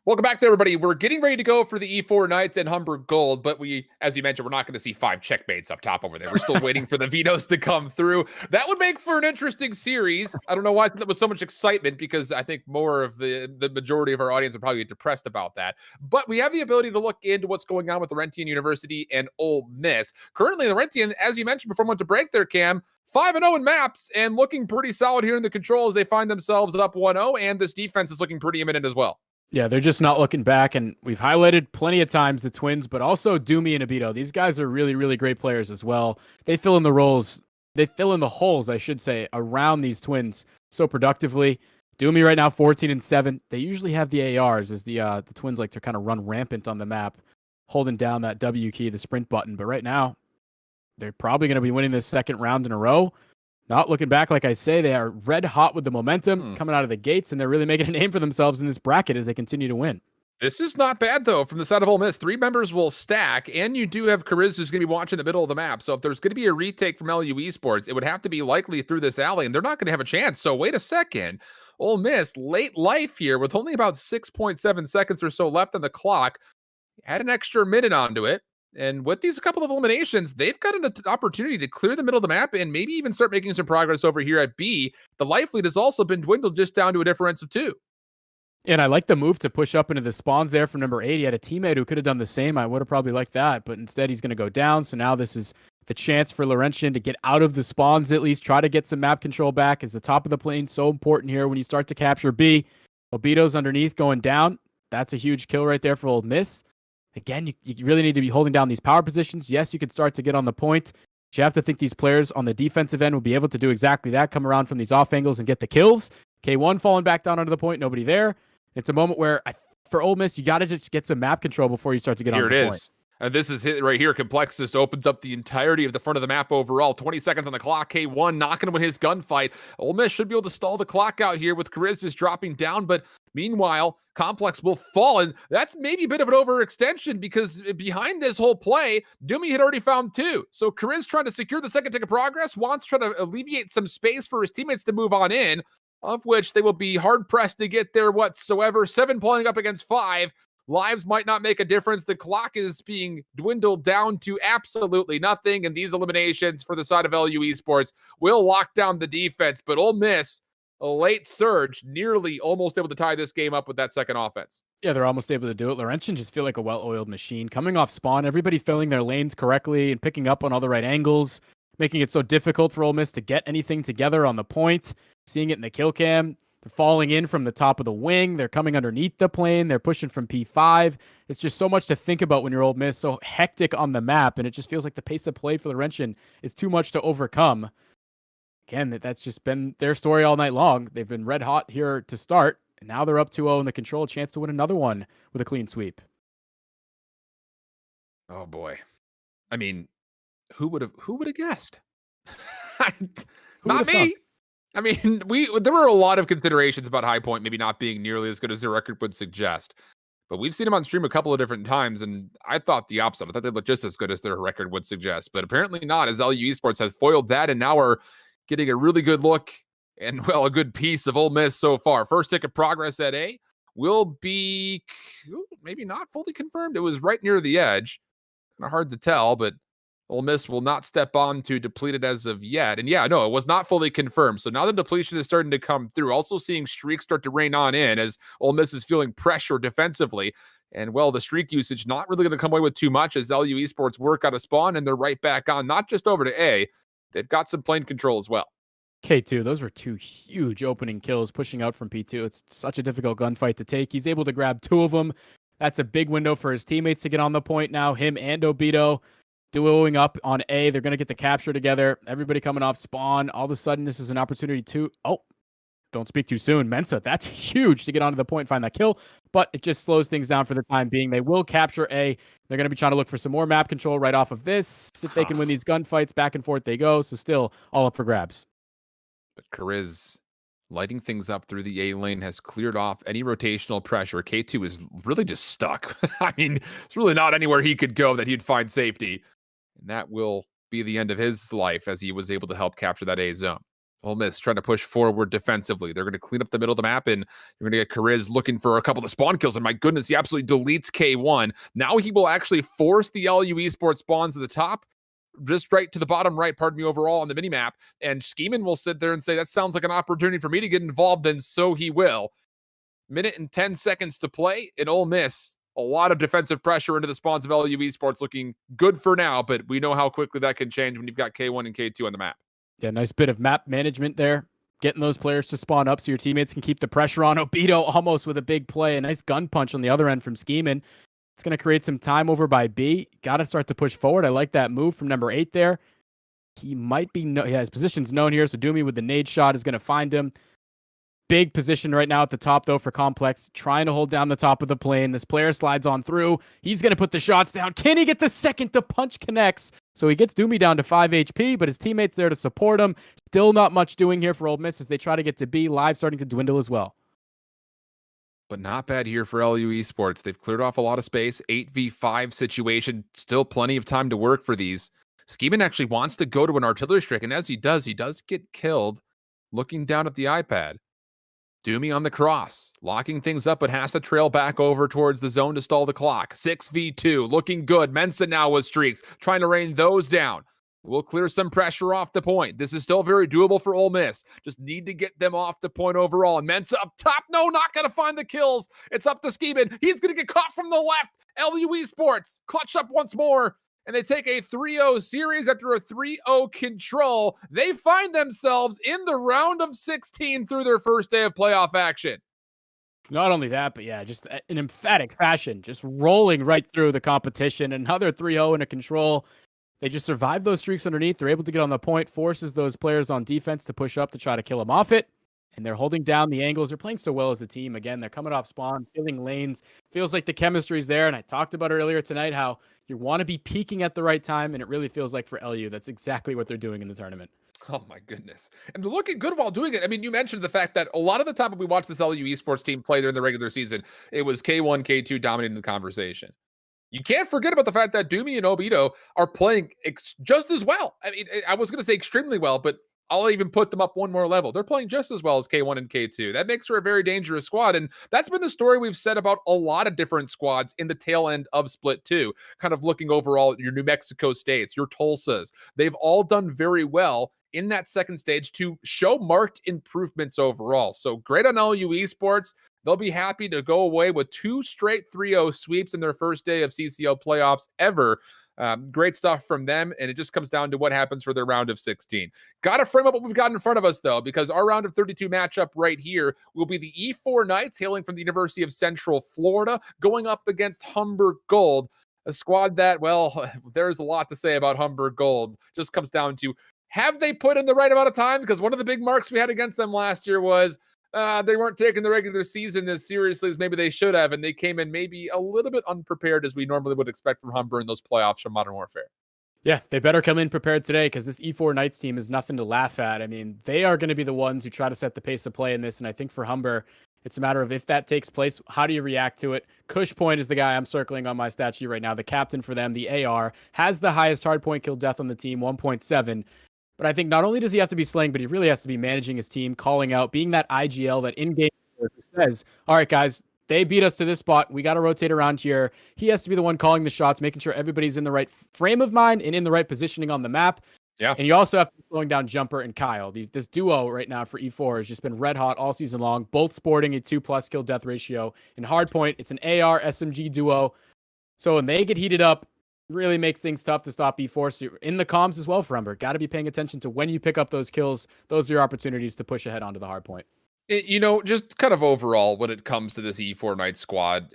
Welcome back there, everybody. We're getting ready to go for the E4 Knights and Humber Gold, but as you mentioned, we're not going to see 5 checkmates up top over there. We're still waiting for the vetoes to come through. That would make for an interesting series. I don't know why that was so much excitement, because I think more of the majority of our audience would probably be depressed about that. But we have the ability to look into what's going on with Laurentian University and Ole Miss. Currently, Laurentian, as you mentioned before we went to break there, Cam, 5-0 in maps and looking pretty solid here in the controls. They find themselves up 1-0, and this defense is looking pretty imminent as well. Yeah, they're just not looking back, and we've highlighted plenty of times the Twins, but also Doomy and Abito. These guys are really, really great players as well. They fill in the roles, they fill in the holes, I should say, around these Twins so productively. Doomy right now, 14-7. They usually have the ARs, as the Twins like to kind of run rampant on the map, holding down that W key, the sprint button. But right now, they're probably going to be winning this second round in a row. Not looking back, like I say, they are red hot with the momentum coming out of the gates, and they're really making a name for themselves in this bracket as they continue to win. This is not bad, though, from the side of Ole Miss. 3 members will stack, and you do have Kariz, who's going to be watching the middle of the map. So if there's going to be a retake from LU Esports, it would have to be likely through this alley, and they're not going to have a chance. So wait a second. Ole Miss, late life here, with only about 6.7 seconds or so left on the clock, had an extra minute onto it. And with these couple of eliminations, they've got an opportunity to clear the middle of the map and maybe even start making some progress over here at B. The life lead has also been dwindled just down to a difference of 2. And I like the move to push up into the spawns there from number 8. He had a teammate who could have done the same. I would have probably liked that, but instead he's going to go down. So now this is the chance for Laurentian to get out of the spawns, at least try to get some map control back, as the top of the plane so important here when you start to capture B. Obito's underneath going down. That's a huge kill right there for Ole Miss. Again, you really need to be holding down these power positions. Yes, you could start to get on the point, but you have to think these players on the defensive end will be able to do exactly that, come around from these off angles and get the kills. K1 falling back down onto the point, nobody there. It's a moment where, for Ole Miss, you got to just get some map control before you start to get on the point. Here it is. And this is it right here. Complexus opens up the entirety of the front of the map overall. 20 seconds on the clock. K1 not going to win his gunfight. Ole Miss should be able to stall the clock out here with Kariz just dropping down. But meanwhile, Complex will fall. And that's maybe a bit of an overextension, because behind this whole play, Doomy had already found 2. So Kariz trying to secure the second tick of progress, wants trying to alleviate some space for his teammates to move on in, of which they will be hard-pressed to get there whatsoever. 7 playing up against 5. Lives might not make a difference. The clock is being dwindled down to absolutely nothing, and these eliminations for the side of LU Esports will lock down the defense. But Ole Miss, a late surge, nearly almost able to tie this game up with that second offense. Yeah, they're almost able to do it. Laurentian just feel like a well-oiled machine. Coming off spawn, everybody filling their lanes correctly and picking up on all the right angles, making it so difficult for Ole Miss to get anything together on the point. Seeing it in the kill cam. They're falling in from the top of the wing. They're coming underneath the plane. They're pushing from P5. It's just so much to think about when you're Ole Miss, so hectic on the map, and it just feels like the pace of play for Laurentian is too much to overcome. Again, that's just been their story all night long. They've been red hot here to start, and now they're up 2-0 in the control, chance to win another one with a clean sweep. Oh boy. I mean, who would have guessed? Not me. I mean, there were a lot of considerations about High Point maybe not being nearly as good as their record would suggest. But we've seen them on stream a couple of different times, and I thought the opposite. I thought they looked just as good as their record would suggest. But apparently not, as LU Esports has foiled that and now are getting a really good look and, well, a good piece of Ole Miss so far. First tick of progress at A will be maybe not fully confirmed. It was right near the edge. Kind of hard to tell, but Ole Miss will not step on to depleted as of yet. And yeah, no, it was not fully confirmed. So now the depletion is starting to come through. Also seeing streaks start to rain on in as Ole Miss is feeling pressure defensively. And, well, the streak usage not really going to come away with too much as LU Esports work out of spawn, and they're right back on, not just over to A. They've got some plane control as well. K2, those were 2 huge opening kills pushing out from P2. It's such a difficult gunfight to take. He's able to grab 2 of them. That's a big window for his teammates to get on the point now. Him and Obito duoing up on A. They're going to get the capture together. Everybody coming off spawn. All of a sudden, this is an opportunity to... Oh, don't speak too soon. Mensa, that's huge to get onto the point and find that kill, but it just slows things down for the time being. They will capture A. They're going to be trying to look for some more map control right off of this. If they can win these gunfights, back and forth they go. So still all up for grabs. But Kariz lighting things up through the A lane has cleared off any rotational pressure. K2 is really just stuck. I mean, it's really not anywhere he could go that he'd find safety. And that will be the end of his life as he was able to help capture that A zone. Ole Miss trying to push forward defensively. They're going to clean up the middle of the map, and you're going to get Kariz looking for a couple of spawn kills. And my goodness, he absolutely deletes K1. Now he will actually force the LU Esports spawns to the top, just right to the bottom right, pardon me, overall on the mini map. And Schiemann will sit there and say, that sounds like an opportunity for me to get involved, then so he will. Minute and 10 seconds to play, and Ole Miss, a lot of defensive pressure into the spawns of LU Esports, looking good for now, but we know how quickly that can change when you've got K1 and K2 on the map. Yeah, nice bit of map management there. Getting those players to spawn up so your teammates can keep the pressure on. Obito almost with a big play. A nice gun punch on the other end from Schiemann. It's going to create some time over by B. Got to start to push forward. I like that move from number 8 there. He might be, his position's known here, so Doomy with the nade shot is going to find him. Big position right now at the top, though, for Complex. Trying to hold down the top of the plane. This player slides on through. He's going to put the shots down. Can he get the second? The punch connects. So he gets Doomy down to 5 HP, but his teammates there to support him. Still not much doing here for Ole Miss as they try to get to B. Live starting to dwindle as well. But not bad here for LU Esports. They've cleared off a lot of space. 8v5 situation. Still plenty of time to work for these. Schiemann actually wants to go to an artillery strike, and as he does get killed looking down at the iPad. Doomy on the cross, locking things up, but has to trail back over towards the zone to stall the clock. 6v2, looking good. Mensa now with streaks, trying to rain those down. We'll clear some pressure off the point. This is still very doable for Ole Miss. Just need to get them off the point overall. And Mensa up top. No, not going to find the kills. It's up to Schiemann. He's going to get caught from the left. LU Esports clutch up once more. And they take a 3-0 series after a 3-0 control. They find themselves in the round of 16 through their first day of playoff action. Not only that, but yeah, just an emphatic fashion, just rolling right through the competition. Another 3-0 in a control. They just survive those streaks underneath. They're able to get on the point, forces those players on defense to push up to try to kill them off it. And they're holding down the angles. They're playing so well as a team. Again, they're coming off spawn, filling lanes. Feels like the chemistry's there. And I talked about earlier tonight how you want to be peaking at the right time. And it really feels like for LU, that's exactly what they're doing in the tournament. Oh my goodness. And they're looking good while doing it. I mean, you mentioned the fact that a lot of the time when we watch this LU Esports team play during the regular season, it was K1, K2 dominating the conversation. You can't forget about the fact that Doomy and Obito are playing just as well. I mean, I was going to say extremely well, but I'll even put them up one more level. They're playing just as well as K1 and K2. That makes for a very dangerous squad. And that's been the story we've said about a lot of different squads in the tail end of Split 2. Kind of looking overall at your New Mexico states, your Tulsas. They've all done very well in that second stage to show marked improvements overall. So great on LU Esports. They'll be happy to go away with 2 straight 3-0 sweeps in their first day of CCL playoffs ever. Great stuff from them, and it just comes down to what happens for their round of 16. Got to frame up what we've got in front of us, though, because our round of 32 matchup right here will be the E4 Knights, hailing from the University of Central Florida, going up against Humber Gold, a squad that, well, there's a lot to say about Humber Gold. Just comes down to, have they put in the right amount of time? Because one of the big marks we had against them last year was they weren't taking the regular season as seriously as maybe they should have, and they came in maybe a little bit unprepared as we normally would expect from Humber in those playoffs from Modern Warfare. Yeah, they better come in prepared today because this E4 Knights team is nothing to laugh at. I mean, they are going to be the ones who try to set the pace of play in this, and I think for Humber, it's a matter of if that takes place, how do you react to it? Cush Point is the guy I'm circling on my stat sheet right now, the captain for them, the AR, has the highest hardpoint kill death on the team, 1.7. But I think not only does he have to be slaying, but he really has to be managing his team, calling out, being that IGL, that in-game who says, all right, guys, they beat us to this spot. We got to rotate around here. He has to be the one calling the shots, making sure everybody's in the right frame of mind and in the right positioning on the map. Yeah. And you also have to be slowing down Jumper and Kyle. This duo right now for E4 has just been red hot all season long, both sporting a 2+ kill death ratio. In hardpoint, it's an AR SMG duo. So when they get heated up, really makes things tough to stop E4. So in the comms as well for Humber. Got to be paying attention to when you pick up those kills. Those are your opportunities to push ahead onto the hard point. Just kind of overall, when it comes to this E4 Knight squad,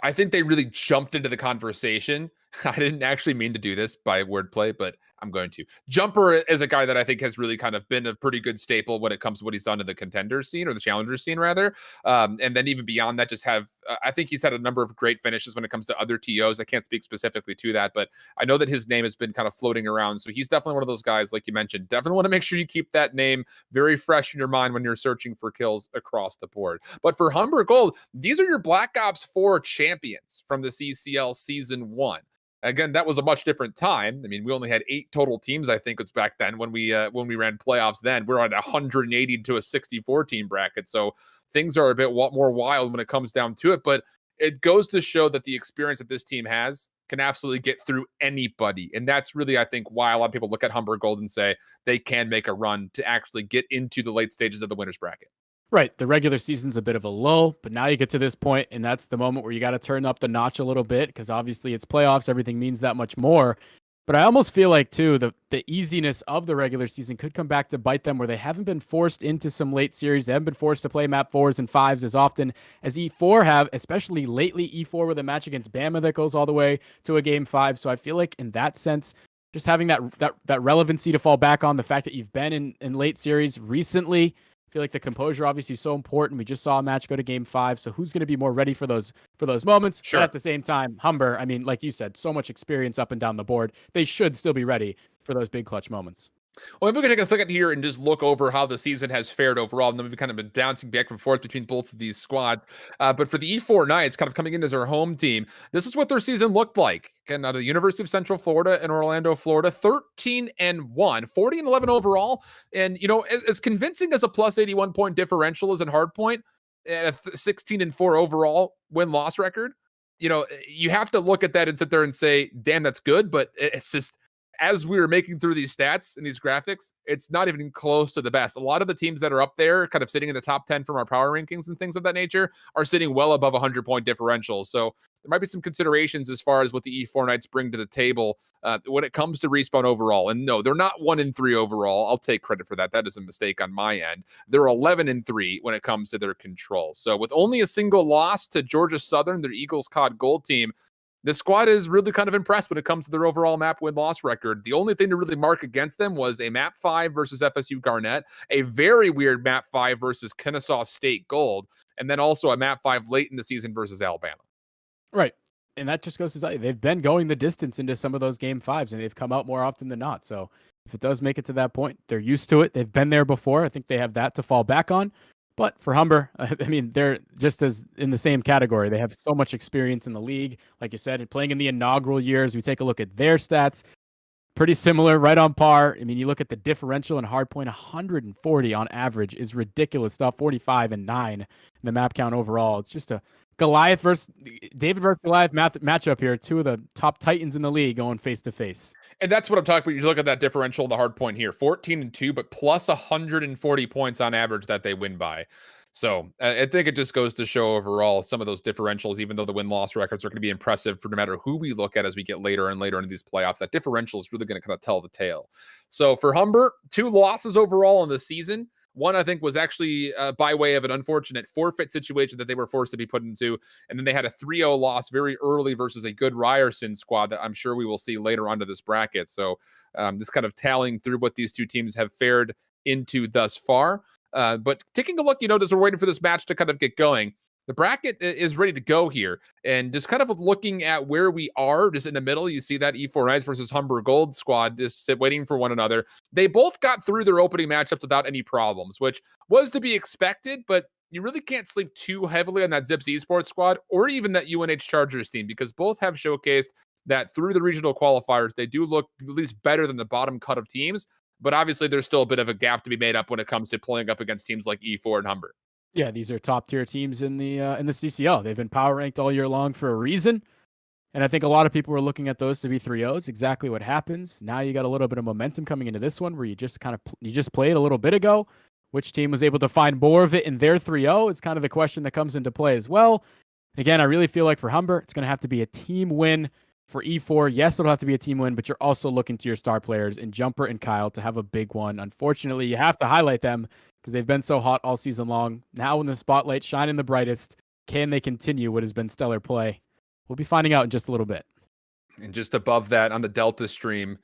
I think they really jumped into the conversation. I didn't actually mean to do this by wordplay, but I'm going to. Jumper is a guy that I think has really kind of been a pretty good staple when it comes to what he's done in the contender scene, or the challenger scene rather. And then even beyond that, I think he's had a number of great finishes when it comes to other TOs. I can't speak specifically to that, but I know that his name has been kind of floating around. So he's definitely one of those guys, like you mentioned. Definitely want to make sure you keep that name very fresh in your mind when you're searching for kills across the board. But for Humber Gold, these are your Black Ops 4 champions from the CCL Season 1. Again, that was a much different time. I mean, we only had 8 total teams, I think, it was back then when we ran playoffs. Then we're on a 180 to a 64 team bracket, so things are a bit more wild when it comes down to it. But it goes to show that the experience that this team has can absolutely get through anybody, and that's really, I think, why a lot of people look at Humber Gold and say they can make a run to actually get into the late stages of the winners bracket. Right. The regular season's a bit of a lull, but now you get to this point, and that's the moment where you got to turn up the notch a little bit because obviously it's playoffs. Everything means that much more. But I almost feel like, too, the easiness of the regular season could come back to bite them where they haven't been forced into some late series. They haven't been forced to play map 4s and 5s as often as E4 have, especially lately. E4 with a match against Bama that goes all the way to a game 5. So I feel like in that sense, just having that relevancy to fall back on, the fact that you've been in late series recently, I feel like the composure obviously is so important. We just saw a match go to game 5. So who's going to be more ready for those moments? Sure. But at the same time, Humber, I mean, like you said, so much experience up and down the board. They should still be ready for those big clutch moments. Well, maybe we can take a second here and just look over how the season has fared overall. And then we've kind of been bouncing back and forth between both of these squads. But for the E4 Knights, kind of coming in as our home team, this is what their season looked like. Again, out of the University of Central Florida in Orlando, Florida, 13-1, 40-11 overall. And, as convincing as a plus 81 point differential is in hardpoint, and a 16-4 overall win-loss record, you have to look at that and sit there and say, damn, that's good. But it's just, as we were making through these stats and these graphics, it's not even close to the best. A lot of the teams that are up there, kind of sitting in the top 10 from our power rankings and things of that nature, are sitting well above 100-point differentials. So there might be some considerations as far as what the E4 Knights bring to the table when it comes to Respawn overall. And no, they're not 1-3 overall. I'll take credit for that. That is a mistake on my end. They're 11-3 when it comes to their control. So with only a single loss to Georgia Southern, their Eagles COD Gold team, this squad is really kind of impressed when it comes to their overall map win-loss record. The only thing to really mark against them was a map 5 versus FSU Garnett, a very weird map 5 versus Kennesaw State Gold, and then also a map 5 late in the season versus Alabama. Right. And that just goes to say they've been going the distance into some of those game 5s, and they've come out more often than not. So if it does make it to that point, they're used to it. They've been there before. I think they have that to fall back on. But for Humber, I mean, they're just as in the same category. They have so much experience in the league, like you said, and playing in the inaugural years. We take a look at their stats, pretty similar, right on par. I mean, you look at the differential in hardpoint, 140 on average is ridiculous stuff. 45-9 in the map count overall. It's just a David versus Goliath matchup here. Two of the top titans in the league going face to face. And that's what I'm talking about. You look at that differential, the hard point here, 14-2, but plus 140 points on average that they win by. So I think it just goes to show overall some of those differentials, even though the win-loss records are going to be impressive for no matter who we look at as we get later and later into these playoffs, that differential is really going to kind of tell the tale. So for Humber, 2 losses overall in the season. One, I think, was actually by way of an unfortunate forfeit situation that they were forced to be put into. And then they had a 3-0 loss very early versus a good Ryerson squad that I'm sure we will see later on to this bracket. So this kind of tallying through what these two teams have fared into thus far. But taking a look, as we're waiting for this match to kind of get going, the bracket is ready to go here. And just kind of looking at where we are, just in the middle, you see that E4 Knights versus Humber Gold squad just waiting for one another. They both got through their opening matchups without any problems, which was to be expected, but you really can't sleep too heavily on that Zips Esports squad or even that UNH Chargers team, because both have showcased that through the regional qualifiers, they do look at least better than the bottom cut of teams. But obviously, there's still a bit of a gap to be made up when it comes to playing up against teams like E4 and Humber. Yeah, these are top tier teams in the CCL. They've been power ranked all year long for a reason. And I think a lot of people were looking at those to be 3-0s. Exactly what happens. Now you got a little bit of momentum coming into this one where you just played a little bit ago. Which team was able to find more of it in their 3-0 is kind of the question that comes into play as well. Again, I really feel like for Humber, it's going to have to be a team win. For E4, yes, it'll have to be a team win, but you're also looking to your star players in Jumper and Kyle to have a big one. Unfortunately, you have to highlight them because they've been so hot all season long. Now in the spotlight, shining the brightest. Can they continue what has been stellar play? We'll be finding out in just a little bit. And just above that on the Delta stream,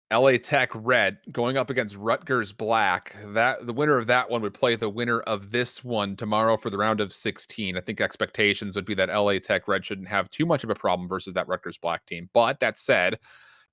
LA Tech Red going up against Rutgers Black. The winner of that one would play the winner of this one tomorrow for the round of 16. I think expectations would be that LA Tech Red shouldn't have too much of a problem versus that Rutgers Black team. But that said,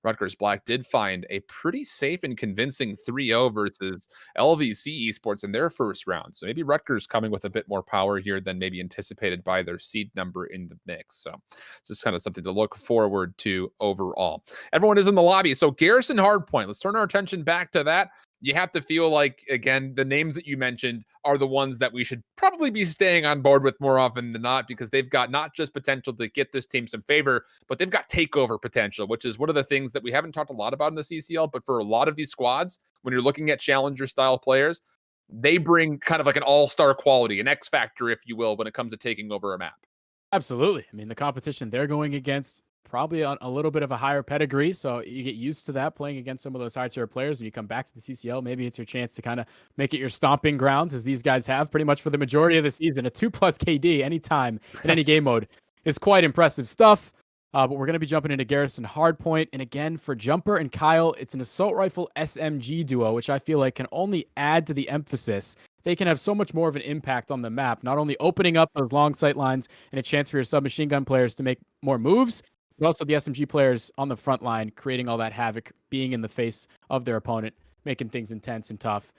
Rutgers Black did find a pretty safe and convincing 3-0 versus LVC Esports in their first round. So maybe Rutgers coming with a bit more power here than maybe anticipated by their seed number in the mix. So it's just kind of something to look forward to overall. Everyone is in the lobby. So Garrison Hardpoint, let's turn our attention back to that. You have to feel like, again, the names that you mentioned are the ones that we should probably be staying on board with more often than not, because they've got not just potential to get this team some favor, but they've got takeover potential, which is one of the things that we haven't talked a lot about in the CCL. But for a lot of these squads, when you're looking at challenger style players, they bring kind of like an all-star quality, an X factor, if you will, when it comes to taking over a map. Absolutely. I mean, the competition they're going against probably on a little bit of a higher pedigree, so you get used to that playing against some of those high tier players. When you come back to the CCL, maybe it's your chance to kind of make it your stomping grounds, as these guys have pretty much for the majority of the season. A 2+ KD anytime in any game mode is quite impressive stuff. But we're going to be jumping into Garrison Hardpoint. And again, for Jumper and Kyle, it's an assault rifle SMG duo, which I feel like can only add to the emphasis. They can have so much more of an impact on the map, not only opening up those long sight lines and a chance for your submachine gun players to make more moves, but also the SMG players on the front line, creating all that havoc, being in the face of their opponent, making things intense and tough.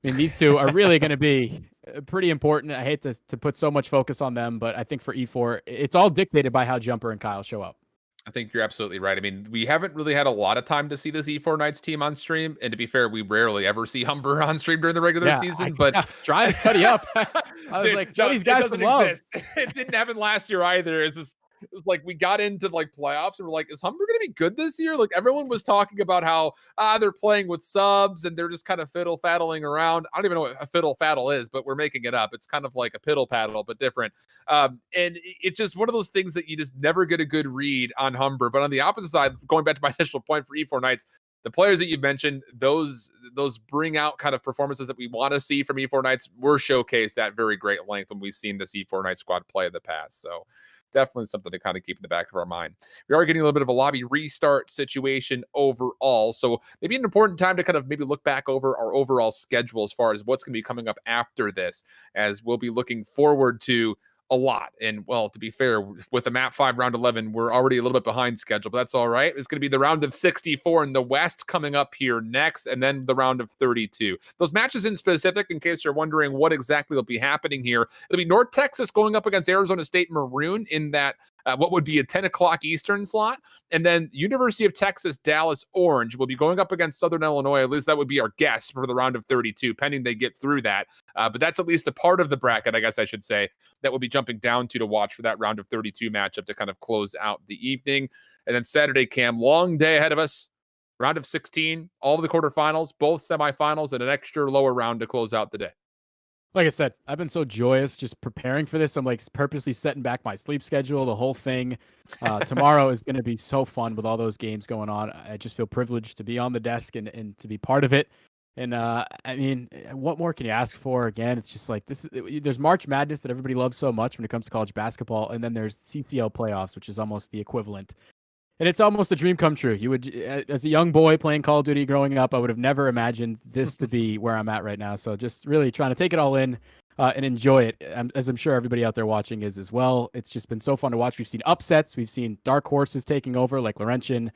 I mean, these two are really going to be pretty important. I hate to put so much focus on them, but I think for E4, it's all dictated by how Jumper and Kyle show up. I think you're absolutely right. I mean, we haven't really had a lot of time to see this E4 Knights team on stream. And to be fair, we rarely ever see Humber on stream during the regular season. But trying to study up. I was dude, like, these guys some love. It didn't happen last year either. It was like we got into like playoffs and we're like, is Humber going to be good this year? Like everyone was talking about how they're playing with subs and they're just kind of fiddle faddling around. I don't even know what a fiddle faddle is, but we're making it up. It's kind of like a piddle paddle, but different. And it's just one of those things that you just never get a good read on Humber. But on the opposite side, going back to my initial point for E4 Knights, the players that you've mentioned, those bring out kind of performances that we want to see from E4 Knights were showcased at very great length when we've seen this E4 Knights squad play in the past. So definitely something to kind of keep in the back of our mind. We are getting a little bit of a lobby restart situation overall. So maybe an important time to kind of maybe look back over our overall schedule as far as what's going to be coming up after this, as we'll be looking forward to a lot. And well, to be fair, with the map 5 round 11, we're already a little bit behind schedule, but that's all right. It's going to be the round of 64 in the West coming up here next, and then the round of 32. Those matches in specific, in case you're wondering what exactly will be happening here, it'll be North Texas going up against Arizona State Maroon in that what would be a 10 o'clock Eastern slot. And then University of Texas, Dallas Orange will be going up against Southern Illinois. At least that would be our guess for the round of 32, pending they get through that. But that's at least a part of the bracket, I guess I should say, that we'll be jumping down to watch for that round of 32 matchup to kind of close out the evening. And then Saturday, Cam, long day ahead of us. Round of 16, all of the quarterfinals, both semifinals, and an extra lower round to close out the day. Like I said, I've been so joyous just preparing for this. I'm like purposely setting back my sleep schedule, the whole thing. Tomorrow is going to be so fun with all those games going on. I just feel privileged to be on the desk and to be part of it. And I mean, what more can you ask for? Again, it's just like this. There's March Madness that everybody loves so much when it comes to college basketball, and then there's CCL playoffs, which is almost the equivalent. And it's almost a dream come true. You would, as a young boy playing Call of Duty growing up, I would have never imagined this to be where I'm at right now. So just really trying to take it all in and enjoy it, as I'm sure everybody out there watching is as well. It's just been so fun to watch. We've seen upsets. We've seen dark horses taking over like Laurentian.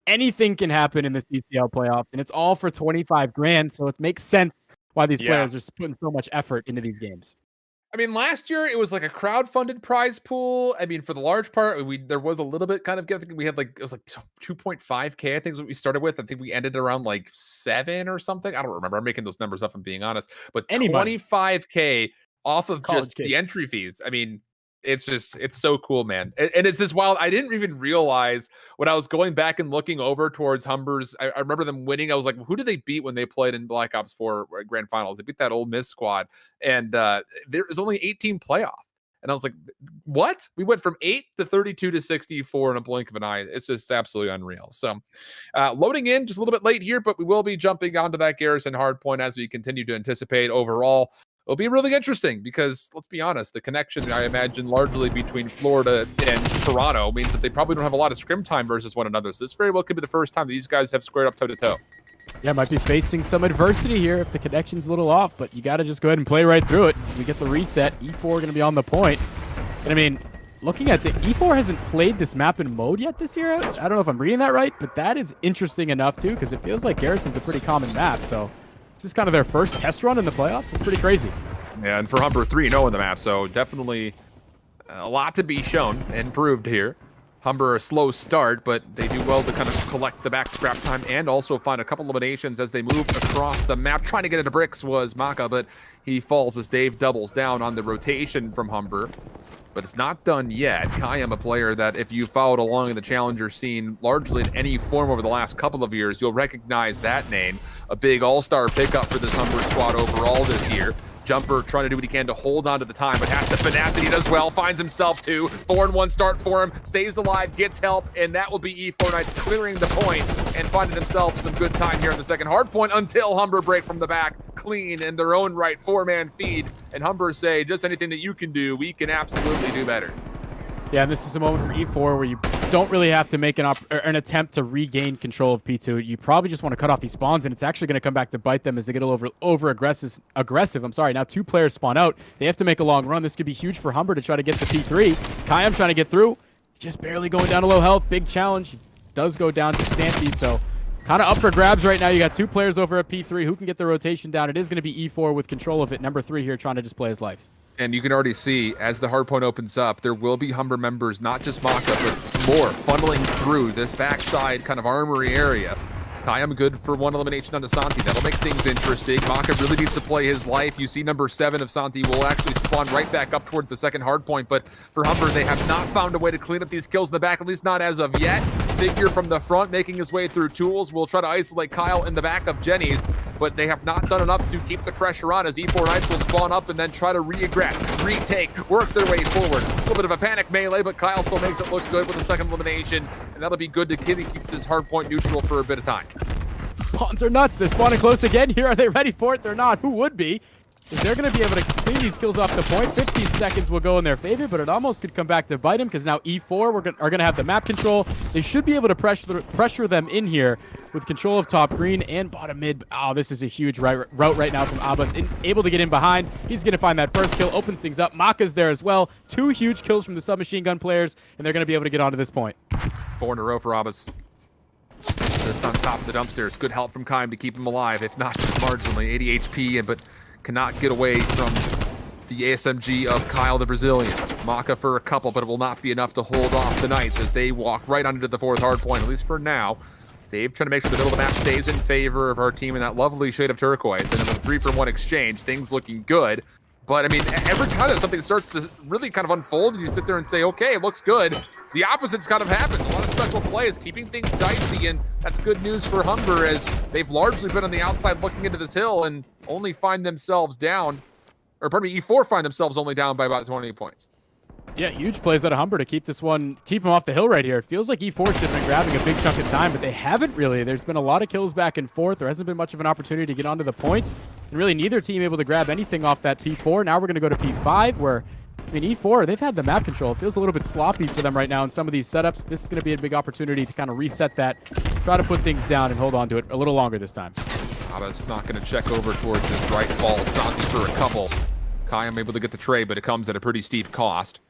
Anything can happen in the CCL playoffs, and it's all for 25 grand. So it makes sense why these players are putting so much effort into these games. I mean, last year it was like a crowd-funded prize pool. I mean, for the large part, there was a little bit kind of. I think we had like it was like 2.5K. I think is what we started with. I think we ended around like 7 or something. I don't remember. I'm making those numbers up. I'm being honest, but 25K off of college just kids. The entry fees. I mean, it's so cool, man. And it's just wild. I didn't even realize when I was going back and looking over towards Humber's. I remember them winning. I was like, who did they beat when they played in Black Ops 4 Grand Finals? They beat that Ole Miss squad. And there was only 18 playoff. And I was like, what? We went from 8 to 32 to 64 in a blink of an eye. It's just absolutely unreal. So loading in just a little bit late here, but we will be jumping onto that Garrison Hardpoint as we continue to anticipate overall. It'll be really interesting because, let's be honest, the connection, I imagine, largely between Florida and Toronto means that they probably don't have a lot of scrim time versus one another. So this very well could be the first time that these guys have squared up toe-to-toe. Yeah, might be facing some adversity here if the connection's a little off, but you got to just go ahead and play right through it. We get the reset. E4 going to be on the point. And I mean, looking at the E4 hasn't played this map in mode yet this year. I don't know if I'm reading that right, but that is interesting enough too, because it feels like Garrison's a pretty common map. So this is kind of their first test run in the playoffs. It's pretty crazy. Yeah, and for Humber 3-0 in the map, so definitely a lot to be shown and proved here. Humber a slow start, but they do well to kind of collect the back scrap time and also find a couple eliminations as they move across the map. Trying to get into bricks was Maka, but he falls as Dave doubles down on the rotation from Humber. But it's not done yet. Kayam, a player that if you followed along in the Challenger scene largely in any form over the last couple of years, you'll recognize that name. A big all-star pickup for this Humber squad overall this year. Jumper trying to do what he can to hold on to the time, but has to finesse it. He does well, finds himself 2. 4-1 start for him, stays alive, gets help, and that will be E4 Knights clearing the point and finding themselves some good time here in the second hard point until Humber break from the back, clean in their own right, 4-man feed. And Humber say, just anything that you can do, we can absolutely do better. Yeah, and this is a moment for E4 where you don't really have to make an attempt to regain control of P2. You probably just want to cut off these spawns, and it's actually going to come back to bite them as they get a little over aggressive. I'm sorry. Now 2 players spawn out. They have to make a long run. This could be huge for Humber to try to get to P3. Kayam trying to get through. Just barely going down to low health. Big challenge. He does go down to Santi, so kind of up for grabs right now. You got 2 players over at P3. Who can get the rotation down? It is going to be E4 with control of it. Number 3 here trying to display his life. And you can already see, as the hardpoint opens up, there will be Humber members, not just Maka, but more funneling through this backside kind of armory area. Kayam good for 1 elimination onto Santi. That'll make things interesting. Maka really needs to play his life. You see number 7 of Santi will actually spawn right back up towards the second hardpoint, but for Humber, they have not found a way to clean up these kills in the back, at least not as of yet. Figure from the front making his way through tools. Will try to isolate Kyle in the back of Jenny's, but they have not done enough to keep the pressure on as E4 Knights will spawn up and then try to re-aggress, retake, work their way forward. A little bit of a panic melee, but Kyle still makes it look good with the second elimination, and that'll be good to keep this hardpoint neutral for a bit of time. Spawns are nuts. They're spawning close again here. Are they ready for it? They're not. Who would be? They're going to be able to clean these kills off the point. 15 seconds will go in their favor, but it almost could come back to bite them because now E4 are going to have the map control. They should be able to pressure them in here with control of top green and bottom mid. Oh, this is a huge route right now from Abbas. Able to get in behind. He's going to find that first kill, opens things up. Maka's there as well. 2 huge kills from the submachine gun players, and they're going to be able to get onto this point. 4 in a row for Abbas. Just on top of the dumpsters. Good help from Kime to keep him alive, if not just marginally. 80 HP, but cannot get away from the ASMG of Kyle the Brazilian. Maka for a couple, but it will not be enough to hold off the Knights as they walk right onto the 4th hardpoint, at least for now. Dave trying to make sure the middle of the map stays in favor of our team in that lovely shade of turquoise. And in the 3-for-1 exchange, things looking good. But, I mean, every time that something starts to really kind of unfold, you sit there and say, okay, it looks good. The opposite's kind of happened. A lot of special plays, keeping things dicey, and that's good news for Humber as they've largely been on the outside looking into this hill and only find themselves down, or pardon me, E4 find themselves only down by about 20 points. Yeah, huge plays out of Humber to keep him off the hill right here. It feels like E4 should have been grabbing a big chunk of time, but they haven't really. There's been a lot of kills back and forth. There hasn't been much of an opportunity to get onto the point. And really neither team able to grab anything off that P4. Now we're going to go to P5 where, I mean, E4, they've had the map control. It feels a little bit sloppy for them right now in some of these setups. This is going to be a big opportunity to kind of reset that, try to put things down and hold on to it a little longer this time. Abbas not going to check over towards his right fall. Santi for a couple. Kayam able to get the trade, but it comes at a pretty steep cost.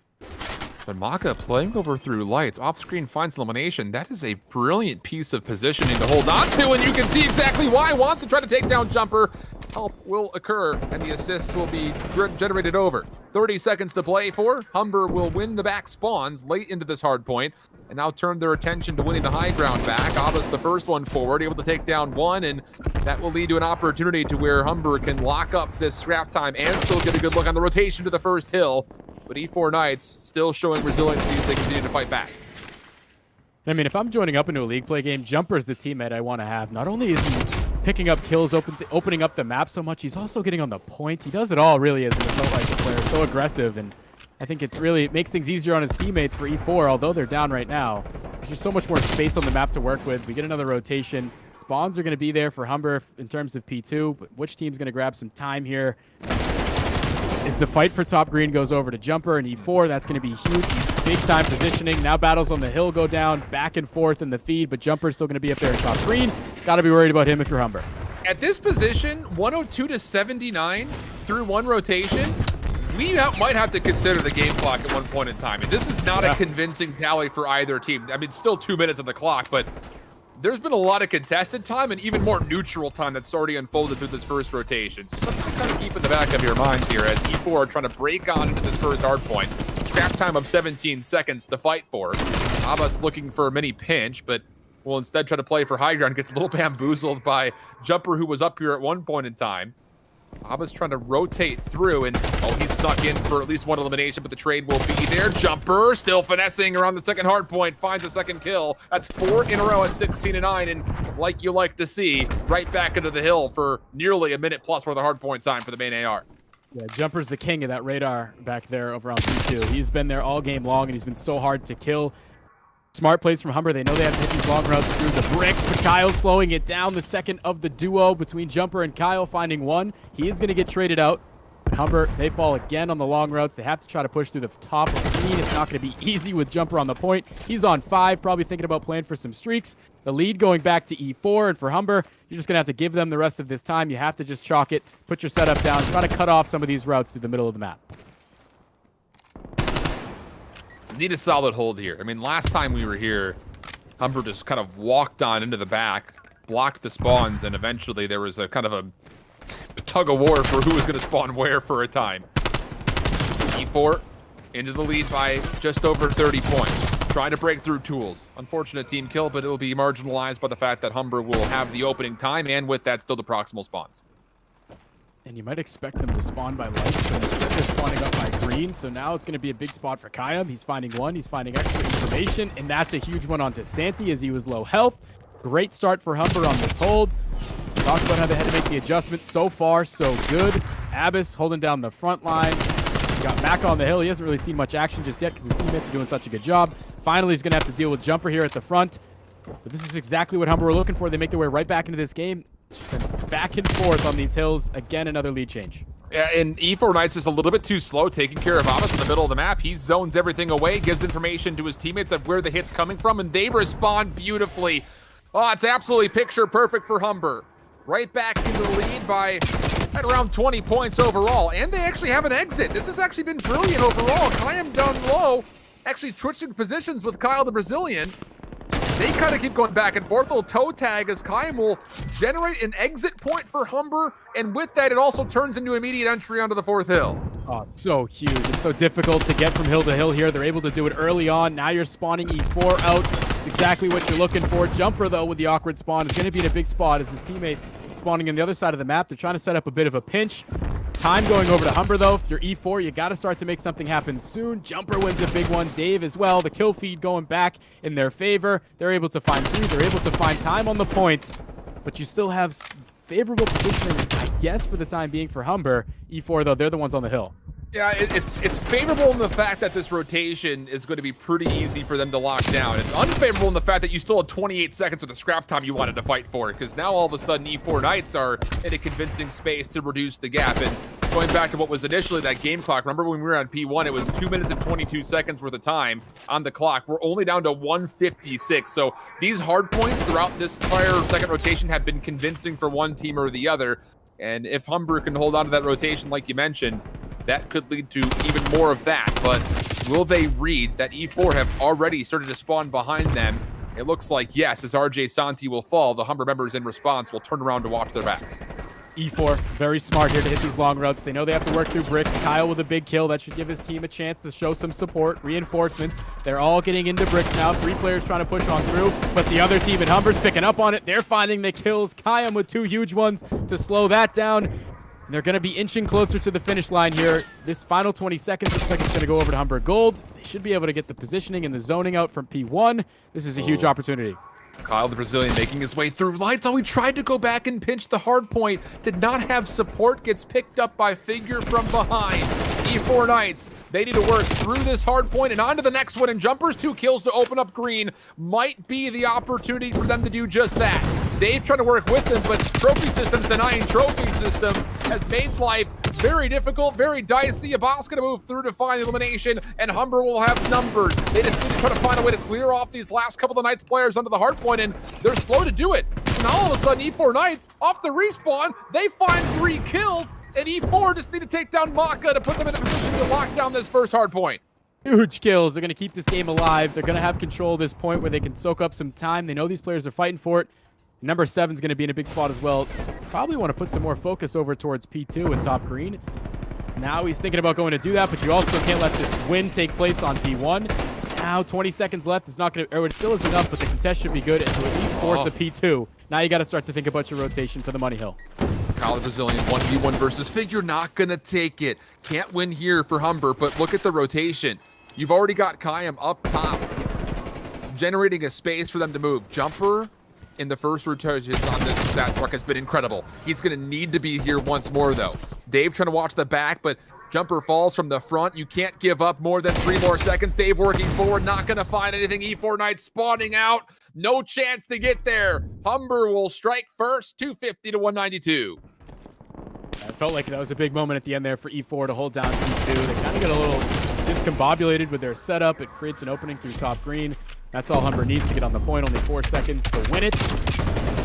But Maka playing over through lights, off-screen finds elimination. That is a brilliant piece of positioning to hold on to, and you can see exactly why. Wants to try to take down Jumper. Help will occur, and the assists will be generated over. 30 seconds to play for. Humber will win the back spawns late into this hard point, and now turn their attention to winning the high ground back. Abbas the first one forward, able to take down 1, and that will lead to an opportunity to where Humber can lock up this scrap time and still get a good look on the rotation to the first hill. But E4 Knights still showing resiliency as they continue to fight back. I mean, if I'm joining up into a league play game, Jumper's the teammate I want to have. Not only is he picking up kills, opening up the map so much, he's also getting on the point. He does it all really as an assault rifle player, so aggressive, and I think it makes things easier on his teammates for E4, although they're down right now. There's just so much more space on the map to work with. We get another rotation. Spawns are going to be there for Humber in terms of P2, but which team's going to grab some time here? Is the fight for top green goes over to Jumper and E4. That's going to be huge. Big time positioning. Now battles on the hill go down, back and forth in the feed, but Jumper's still going to be up there in top green. Got to be worried about him if you're Humber. At this position, 102 to 79 through 1 rotation. we might have to consider the game clock at one point in time. And this is not a convincing tally for either team. I mean, still 2 minutes on the clock, but there's been a lot of contested time and even more neutral time that's already unfolded through this first rotation. So something to kind of keep in the back of your minds here as E4 are trying to break on into this first hard point. Scrap time of 17 seconds to fight for. Abbas looking for a mini pinch, but will instead try to play for high ground. Gets a little bamboozled by Jumper, who was up here at one point in time. Abbas trying to rotate through, and he's stuck in for at least one elimination, but the trade will be there. Jumper still finessing around the second hard point, finds a second kill. That's 4 in a row at 16-9, and like you like to see, right back into the hill for nearly a minute plus worth of hard point time for the main AR. Yeah, Jumper's the king of that radar back there over on P2. He's been there all game long, and he's been so hard to kill. Smart plays from Humber. They know they have to hit these long routes through the bricks, but Kyle slowing it down. The second of the duo between Jumper and Kyle finding one. He is going to get traded out. But Humber, they fall again on the long routes. They have to try to push through the top of the green. It's not going to be easy with Jumper on the point. He's on 5, probably thinking about playing for some streaks. The lead going back to E4, and for Humber, you're just going to have to give them the rest of this time. You have to just chalk it, put your setup down, try to cut off some of these routes through the middle of the map. Need a solid hold here. I mean, last time we were here, Humber just kind of walked on into the back, blocked the spawns, and eventually there was a kind of a tug of war for who was going to spawn where for a time. E4 into the lead by just over 30 points. Trying to break through tools. Unfortunate team kill, but it will be marginalized by the fact that Humber will have the opening time, and with that, still the proximal spawns. And you might expect them to spawn by light, but instead they're spawning up by green. So now it's going to be a big spot for Kayam. He's finding one. He's finding extra information, and that's a huge one on DeSanti as he was low health. Great start for Humber on this hold. Talked about how they had to make the adjustments. So far, so good. Abbas holding down the front line. Got back on the hill. He hasn't really seen much action just yet because his teammates are doing such a good job. Finally, he's going to have to deal with Jumper here at the front. But this is exactly what Humber were looking for. They make their way right back into this game. Just been back and forth on these hills. Again, another lead change. Yeah, and E4 Knight's just a little bit too slow taking care of Abbas in the middle of the map. He zones everything away, gives information to his teammates of where the hit's coming from, and they respond beautifully. Oh, it's absolutely picture perfect for Humber. Right back into the lead by at around 20 points overall, and they actually have an exit. This has actually been brilliant overall. Kayam down low, actually switching positions with Kyle the Brazilian. They kind of keep going back and forth. A little toe tag as Kayam will generate an exit point for Humber, and with that, it also turns into immediate entry onto the 4th hill. Oh, so huge. It's so difficult to get from hill to hill here. They're able to do it early on. Now you're spawning E4 out. It's exactly what you're looking for. Jumper, though, with the awkward spawn is going to be in a big spot as his teammates spawning on the other side of the map. They're trying to set up a bit of a pinch. Time going over to Humber, though. If you're E4, you got to start to make something happen soon. Jumper wins a big one. Dave as well. The kill feed going back in their favor. They're able to find 3. They're able to find time on the point. But you still have favorable positioning, I guess, for the time being for Humber. E4, though, they're the ones on the hill. Yeah, it's favorable in the fact that this rotation is going to be pretty easy for them to lock down. It's unfavorable in the fact that you still had 28 seconds with the scrap time you wanted to fight for, because now all of a sudden E4 Knights are in a convincing space to reduce the gap. And going back to what was initially that game clock, remember when we were on P1, it was 2 minutes and 22 seconds worth of time on the clock. We're only down to 1:56. So these hard points throughout this entire second rotation have been convincing for one team or the other. And if Humber can hold on to that rotation, like you mentioned, that could lead to even more of that. But will they read that E4 have already started to spawn behind them? It looks like yes, as RJ Santi will fall, the Humber members in response will turn around to watch their backs. E4, very smart here to hit these long routes. They know they have to work through bricks. Kyle with a big kill. That should give his team a chance to show some support. Reinforcements. They're all getting into bricks now. 3 players trying to push on through, but the other team at Humber's picking up on it. They're finding the kills. Kayam with 2 huge ones to slow that down. And they're going to be inching closer to the finish line here. This final 20 seconds looks like it's going to go over to Humber Gold. They should be able to get the positioning and the zoning out from P1. This is a huge opportunity. Kyle the Brazilian making his way through lights. Oh, he tried to go back and pinch the hard point. Did not have support. Gets picked up by Figure from behind. E4 Knights, they need to work through this hard point and on to the next one. And Jumper's 2 kills to open up green might be the opportunity for them to do just that. Dave trying to work with them, but Trophy Systems denying Trophy Systems has made life very difficult, very dicey. Abbas going to move through to find the elimination, and Humber will have numbers. They just need to try to find a way to clear off these last couple of Knights players under the hard point, and they're slow to do it. So now all of a sudden, E4 Knights, off the respawn, they find 3 kills. and E4 just need to take down Maka to put them in a position to lock down this first hard point. Huge kills. They're going to keep this game alive. They're going to have control of this point where they can soak up some time. They know these players are fighting for it. Number 7 is going to be in a big spot as well. Probably want to put some more focus over towards P2 and top green. Now he's thinking about going to do that, but you also can't let this win take place on P1. Now 20 seconds left. It's not going to, or it still is enough, but the contest should be good and to at least force a P2. Now you got to start to think about your rotation for the money hill. Kyle the Brazilian 1v1 versus Figure, not going to take it. Can't win here for Humber, but look at the rotation. You've already got Kayam up top, generating a space for them to move. Jumper in the first rotations on this stat truck has been incredible. He's going to need to be here once more, though. Dave trying to watch the back, but Jumper falls from the front. You can't give up more than 3 more seconds. Dave working forward, not going to find anything. E4 Knight spawning out. No chance to get there. Humber will strike first, 250 to 192. It felt like that was a big moment at the end there for E4 to hold down P2. They kind of get a little discombobulated with their setup. It creates an opening through top green. That's all Humber needs to get on the point. Only 4 seconds to win it.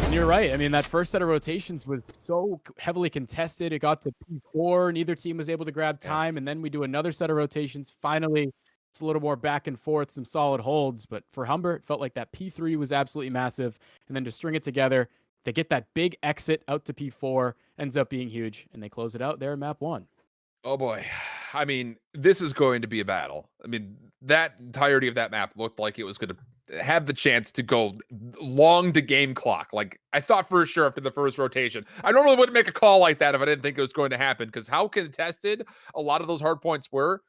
And you're right. I mean, that first set of rotations was so heavily contested. It got to P4. Neither team was able to grab time. And then we do another set of rotations. Finally, it's a little more back and forth, some solid holds. But for Humber, it felt like that P3 was absolutely massive. And then to string it together, they get that big exit out to P4. Ends up being huge. And they close it out there in map 1. Oh boy. I mean, this is going to be a battle. I mean, that entirety of that map looked like it was going to have the chance to go long to game clock. Like, I thought for sure after the first rotation. I normally wouldn't make a call like that if I didn't think it was going to happen, because how contested a lot of those hard points were.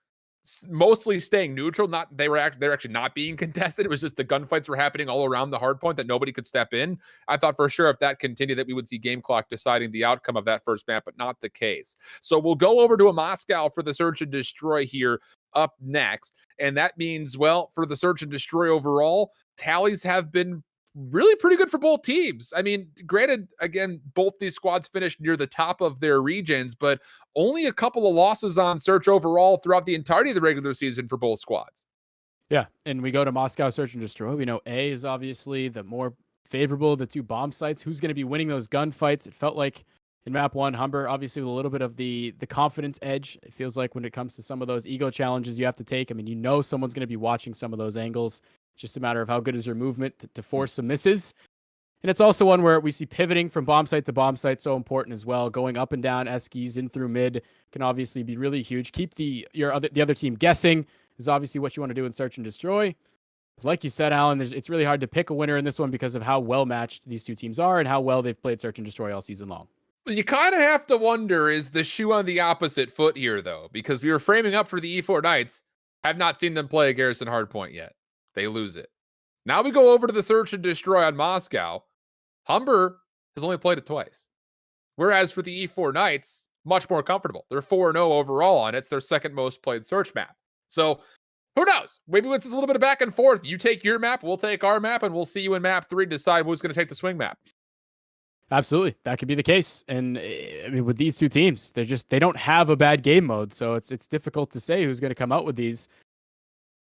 Mostly staying neutral. Not they're actually not being contested. It was just the gunfights were happening all around the hard point that nobody could step in. I thought for sure if that continued that we would see game clock deciding the outcome of that first map, but not the case. So we'll go over to a Moscow for the search and destroy here up next, and that means, well, for the search and destroy overall, tallies have been really pretty good for both teams. I mean, granted, again, both these squads finished near the top of their regions, but only a couple of losses on search overall throughout the entirety of the regular season for both squads. Yeah, and we go to Moscow search and destroy. We know A is obviously the more favorable of the 2 bomb sites. Who's going to be winning those gunfights? It felt like in map 1, Humber obviously with a little bit of the confidence edge. It feels like when it comes to some of those ego challenges you have to take. I mean, you know someone's going to be watching some of those angles. It's just a matter of how good is your movement to force some misses. And it's also one where we see pivoting from bomb site to bomb site so important as well. Going up and down Eskies in through mid can obviously be really huge. Keep the other team guessing is obviously what you want to do in search and destroy. But like you said, Alan, it's really hard to pick a winner in this one because of how well matched these 2 teams are and how well they've played search and destroy all season long. You kind of have to wonder, is the shoe on the opposite foot here, though? Because we were framing up for the E4 Knights. Have not seen them play a Garrison hardpoint yet. They lose it. Now we go over to the search and destroy on Moscow. Humber has only played it twice. Whereas for the E4 Knights, much more comfortable. They're 4-0 overall on it. It's their second most played search map. So who knows? Maybe it's just a little bit of back and forth. You take your map, we'll take our map, and we'll see you in map 3 to decide who's going to take the swing map. Absolutely. That could be the case. And I mean, with these 2 teams, they don't have a bad game mode. So it's difficult to say who's going to come out with these.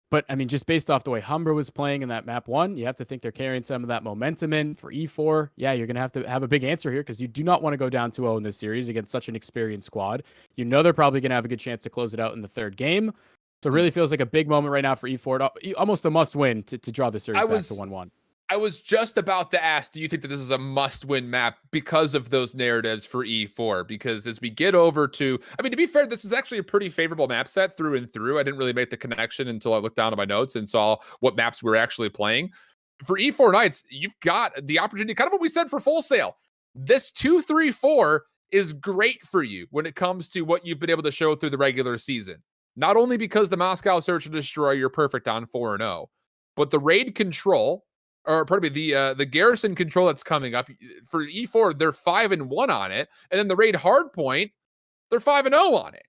But I mean, just based off the way Humber was playing in that map 1, you have to think they're carrying some of that momentum in for E4. Yeah, you're going to have a big answer here because you do not want to go down 2-0 in this series against such an experienced squad. You know they're probably going to have a good chance to close it out in the 3rd game. So it really feels like a big moment right now for E4. Almost a must-win to draw the series back to 1-1. I was just about to ask, do you think that this is a must-win map because of those narratives for E4? Because as we get over to, I mean, to be fair, this is actually a pretty favorable map set through and through. I didn't really make the connection until I looked down at my notes and saw what maps we were actually playing. For E4 Knights, you've got the opportunity, kind of what we said for Full Sail. This 2-3-4 is great for you when it comes to what you've been able to show through the regular season. Not only because the Moscow Search and Destroy, you're perfect on 4-0, but the raid control, or pardon me, the garrison control that's coming up for E4, they're 5-1 on it, and then the raid hardpoint, they're 5-0 on it.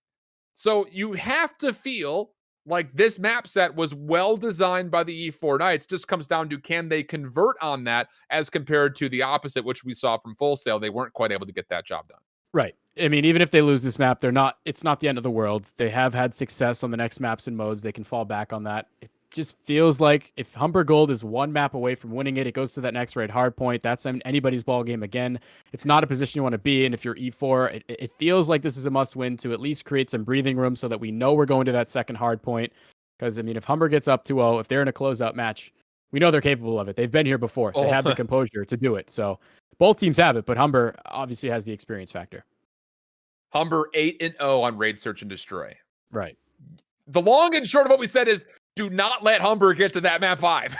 So you have to feel like this map set was well designed by the E4 Knights. Just comes down to, can they convert on that as compared to the opposite, which we saw from Full Sail. They weren't quite able to get that job done. Right. I mean, even if they lose this map, it's not the end of the world. They have had success on the next maps and modes. They can fall back on that. just feels like if Humber Gold is one map away from winning it, it goes to that next raid hard point. That's anybody's ball game again. It's not a position you want to be in if you're E4. It feels like this is a must win to at least create some breathing room so that we know we're going to that second hard point. Because, I mean, if Humber gets up 2-0, if they're in a closeout match, we know they're capable of it. They've been here before. They have the composure to do it. So both teams have it, but Humber obviously has the experience factor. Humber 8-0 on Raid Search and Destroy. Right. The long and short of what we said is do not let Humber get to that map 5.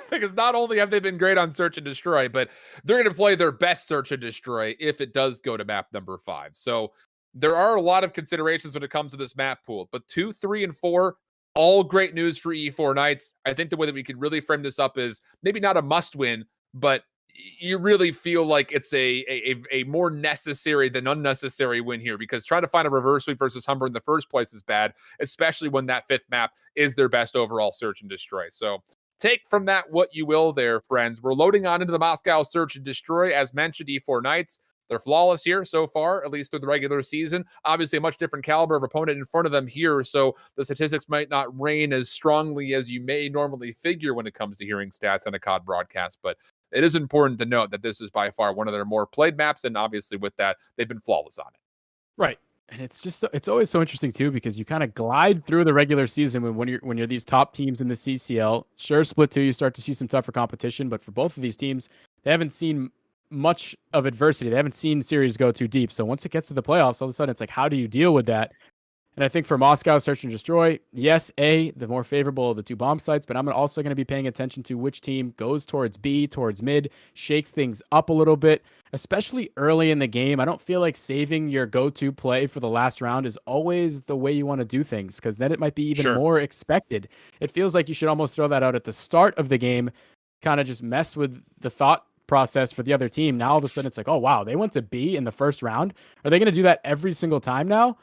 Because not only have they been great on Search and Destroy, but they're going to play their best Search and Destroy if it does go to map number 5. So there are a lot of considerations when it comes to this map pool. But 2, 3, and 4, all great news for E4 Knights. I think the way that we could really frame this up is maybe not a must win, but you really feel like it's a more necessary than unnecessary win here, because trying to find a reverse sweep versus Humber in the first place is bad, especially when that 5th map is their best overall Search and Destroy. So take from that what you will there, friends. We're loading on into the Moscow Search and Destroy. As mentioned, E4 Knights, they're flawless here so far, at least through the regular season. Obviously, a much different caliber of opponent in front of them here, so the statistics might not reign as strongly as you may normally figure when it comes to hearing stats on a COD broadcast, but it is important to note that this is by far one of their more played maps, and obviously with that, they've been flawless on it. Right. And it's always so interesting too, because you kind of glide through the regular season when you're these top teams in the CCL. Sure, split 2, you start to see some tougher competition, but for both of these teams, they haven't seen much of adversity. They haven't seen series go too deep. So once it gets to the playoffs, all of a sudden it's like, how do you deal with that? And I think for Moscow Search and Destroy, yes, the more favorable of the 2 bomb sites, but I'm also going to be paying attention to which team goes towards B, towards mid, shakes things up a little bit, especially early in the game. I don't feel like saving your go-to play for the last round is always the way you want to do things, because then it might be even more expected. It feels like you should almost throw that out at the start of the game, kind of just mess with the thought process for the other team. Now all of a sudden it's like, oh wow, they went to B in the first round. Are they going to do that every single time now?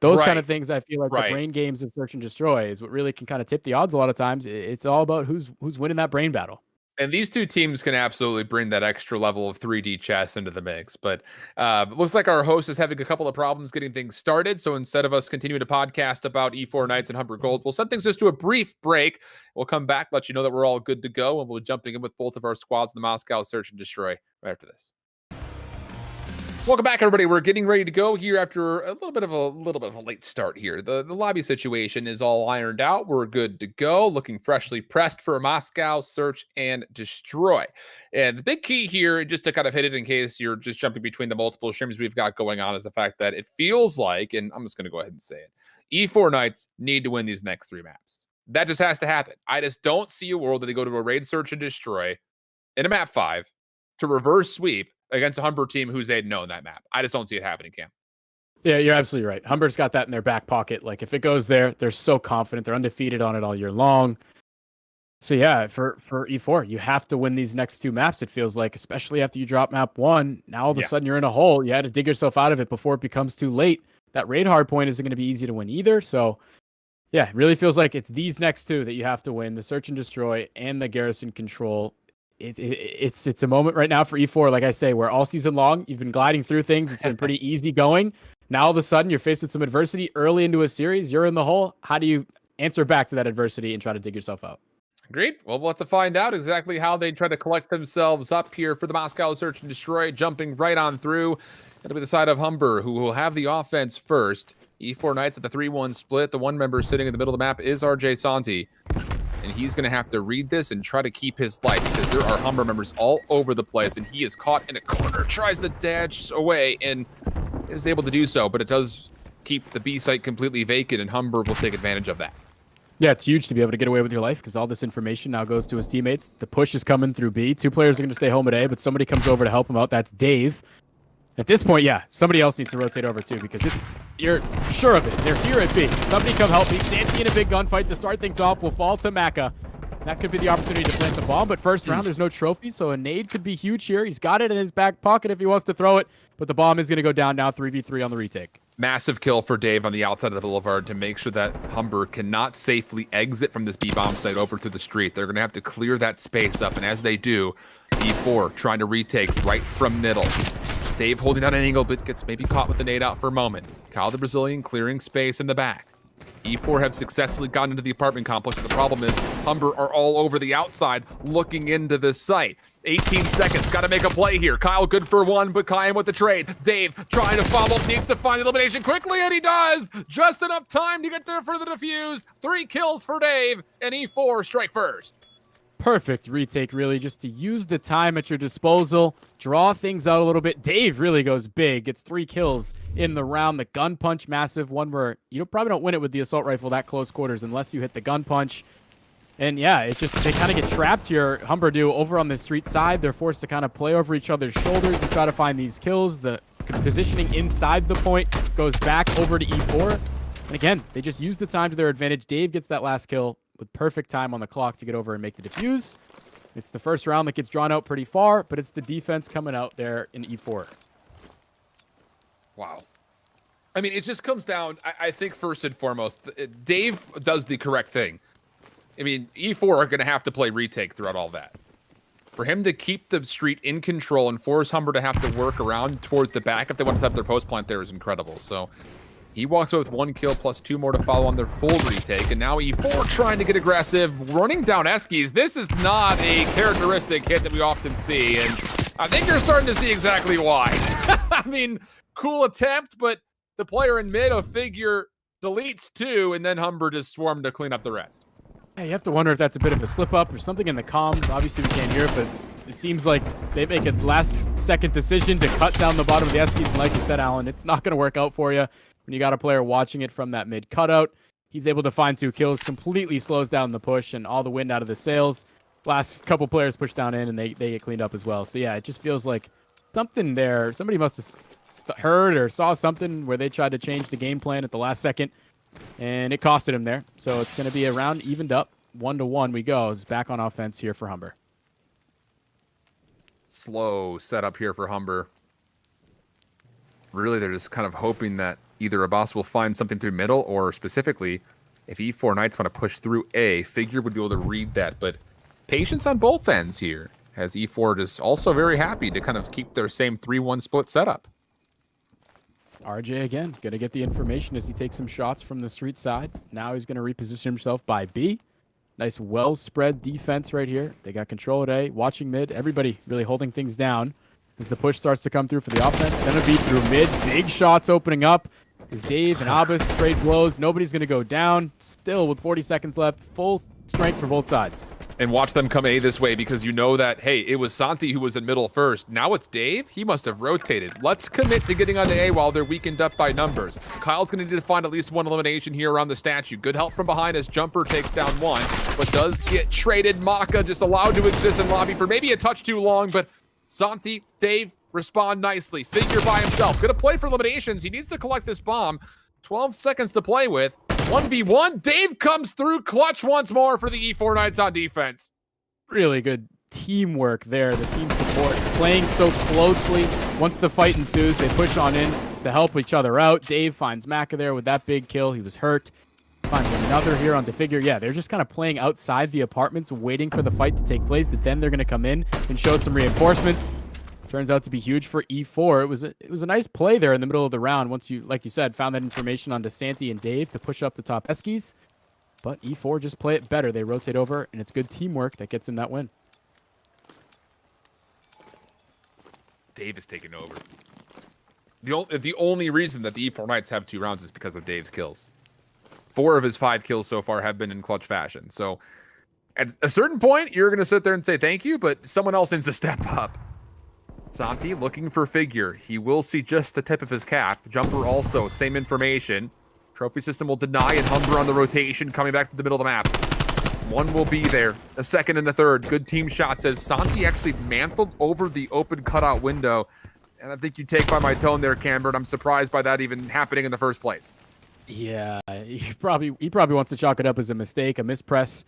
Those kind of things, I feel like the brain games of Search and Destroy is what really can kind of tip the odds a lot of times. It's all about who's winning that brain battle. And these two teams can absolutely bring that extra level of 3D chess into the mix. But it looks like our host is having a couple of problems getting things started. So instead of us continuing to podcast about E4 Knights and Humber Gold, we'll send things just to a brief break. We'll come back, let you know that we're all good to go, and we'll be jumping in with both of our squads in the Moscow Search and Destroy right after this. Welcome back, everybody. We're getting ready to go here after a little bit of a late start here. The lobby situation is all ironed out. We're good to go. Looking freshly pressed for a Moscow Search and Destroy. And the big key here, just to kind of hit it in case you're just jumping between the multiple streams we've got going on, is the fact that it feels like, and I'm just going to go ahead and say it, E4 Knights need to win these next 3 maps. That just has to happen. I just don't see a world that they go to a raid Search and Destroy in a map 5 to reverse sweep against a Humber team who's 8-0 in that map. I just don't see it happening, Cam. Yeah, you're absolutely right. Humber's got that in their back pocket. Like, if it goes there, they're so confident. They're undefeated on it all year long. So, yeah, for E4, you have to win these next 2 maps, it feels like, especially after you drop map 1. Now, all of a sudden, you're in a hole. You had to dig yourself out of it before it becomes too late. That raid hard point isn't going to be easy to win either. So, yeah, it really feels like it's these next 2 that you have to win, the Search and Destroy and the Garrison Control. It's a moment right now for E4, like I say, where all season long you've been gliding through things. It's been pretty easy going. Now all of a sudden you're faced with some adversity early into a series. You're in the hole. How do you answer back to that adversity and try to dig yourself out? Agreed. Well, we'll have to find out exactly how they try to collect themselves up here for the Moscow Search and Destroy, jumping right on through. It'll be the side of Humber, who will have the offense first. E4 Knights at the 3-1 split. The one member sitting in the middle of the map is RJ Santi. And he's going to have to read this and try to keep his life, because there are Humber members all over the place, and he is caught in a corner, tries to dash away, and is able to do so, but it does keep the B site completely vacant, and Humber will take advantage of that. Yeah, it's huge to be able to get away with your life, because all this information now goes to his teammates. The push is coming through B. 2 players are going to stay home at A, but somebody comes over to help him out. That's Dave. At this point, yeah, somebody else needs to rotate over too, because you're sure of it. They're here at B. Somebody come help me. Santi in a big gunfight to start things off will fall to Maka. That could be the opportunity to plant the bomb, but first round, there's no trophy, so a nade could be huge here. He's got it in his back pocket if he wants to throw it, but the bomb is going to go down now, 3v3 on the retake. Massive kill for Dave on the outside of the boulevard to make sure that Humber cannot safely exit from this B bomb site over to the street. They're going to have to clear that space up, and as they do, E4 trying to retake right from middle. Dave holding down an angle, but gets maybe caught with the nade out for a moment. Kyle the Brazilian clearing space in the back. E4 have successfully gotten into the apartment complex, but the problem is Humber are all over the outside looking into this site. 18 seconds, got to make a play here. Kyle good for one, but Kyan with the trade. Dave trying to follow, needs to find elimination quickly, and he does! Just enough time to get there for the defuse. 3 kills for Dave, and E4 strike first. Perfect retake, really, just to use the time at your disposal, draw things out a little bit. Dave really goes big, gets 3 kills in the round. The gun punch, massive one where you probably don't win it with the assault rifle that close quarters unless you hit the gun punch. And yeah, it just, they kind of get trapped here. Humber do over on the street side. They're forced to kind of play over each other's shoulders and try to find these kills. The positioning inside the point goes back over to E4. And again, they just use the time to their advantage. Dave gets that last kill with perfect time on the clock to get over and make the defuse. It's the first round that gets drawn out pretty far, but it's the defense coming out there in E4. Wow. I mean, it just comes down, I think first and foremost, Dave does the correct thing. I mean, E4 are going to have to play retake throughout all that. For him to keep the street in control and force Humber to have to work around towards the back if they want to set up their post plant there is incredible. So he walks away with 1 kill plus 2 more to follow on their full retake. And now E4 trying to get aggressive, running down Eskies. This is not a characteristic hit that we often see. And I think you're starting to see exactly why. I mean, cool attempt, but the player in mid of figure deletes 2, and then Humber just swarmed to clean up the rest. Yeah, you have to wonder if that's a bit of a slip-up or something in the comms. Obviously, we can't hear it, but it seems like they make a last-second decision to cut down the bottom of the Eskies. And like you said, Alan, it's not going to work out for you when you got a player watching it from that mid cutout. He's able to find 2 kills, completely slows down the push and all the wind out of the sails. Last couple players push down in, and they get cleaned up as well. So, yeah, it just feels like something there. Somebody must have heard or saw something where they tried to change the game plan at the last second. And it costed him there. So it's going to be a round evened up. 1-1 we go. It's back on offense here for Humber. Slow setup here for Humber. Really, they're just kind of hoping that either Abbas will find something through middle, or specifically, if E4 Knights want to push through A, Figure would be able to read that. But patience on both ends here, as E4 is also very happy to kind of keep their same 3-1 split setup. RJ again, going to get the information as he takes some shots from the street side. Now he's going to reposition himself by B. Nice well-spread defense right here. They got control at A, watching mid. Everybody really holding things down as the push starts to come through for the offense. Going to be through mid. Big shots opening up as Dave and Abbas trade blows. Nobody's going to go down. Still with 40 seconds left. Full strength for both sides. And watch them come A this way, because you know that, hey, it was Santi who was in middle first. Now it's Dave. He must have rotated. Let's commit to getting onto A while they're weakened up by numbers. Kyle's going to need to find at least 1 elimination here around the statue. Good help from behind as Jumper takes down 1, but does get traded. Maka just allowed to exist in lobby for maybe a touch too long, but Santi, Dave respond nicely. Figure by himself. Going to play for eliminations. He needs to collect this bomb. 12 seconds to play with. 1v1. Dave comes through clutch once more for the E4 Knights on defense. Really good teamwork there. The team support playing so closely. Once the fight ensues, they push on in to help each other out. Dave finds Maka there with that big kill. He was hurt. Finds another here on the Figure. Yeah, they're just kind of playing outside the apartments, waiting for the fight to take place. And then they're going to come in and show some reinforcements. Turns out to be huge for E4. It was a nice play there in the middle of the round. Once you, like you said, found that information on DeSanti and Dave to push up the top Eskies. But E4 just play it better. They rotate over, and it's good teamwork that gets him that win. Dave is taking over. The only reason that the E4 Knights have 2 rounds is because of Dave's kills. 4 of his 5 kills so far have been in clutch fashion. So at a certain point, you're going to sit there and say thank you, but someone else needs to step up. Santi looking for Figure. He will see just the tip of his cap. Jumper also, same information. Trophy system will deny, and Humber on the rotation, coming back to the middle of the map. 1 will be there. A second and a third. Good team shots as Santi actually mantled over the open cutout window. And I think you take by my tone there, Camber. I'm surprised by that even happening in the first place. Yeah, he probably wants to chalk it up as a mistake, a mispress.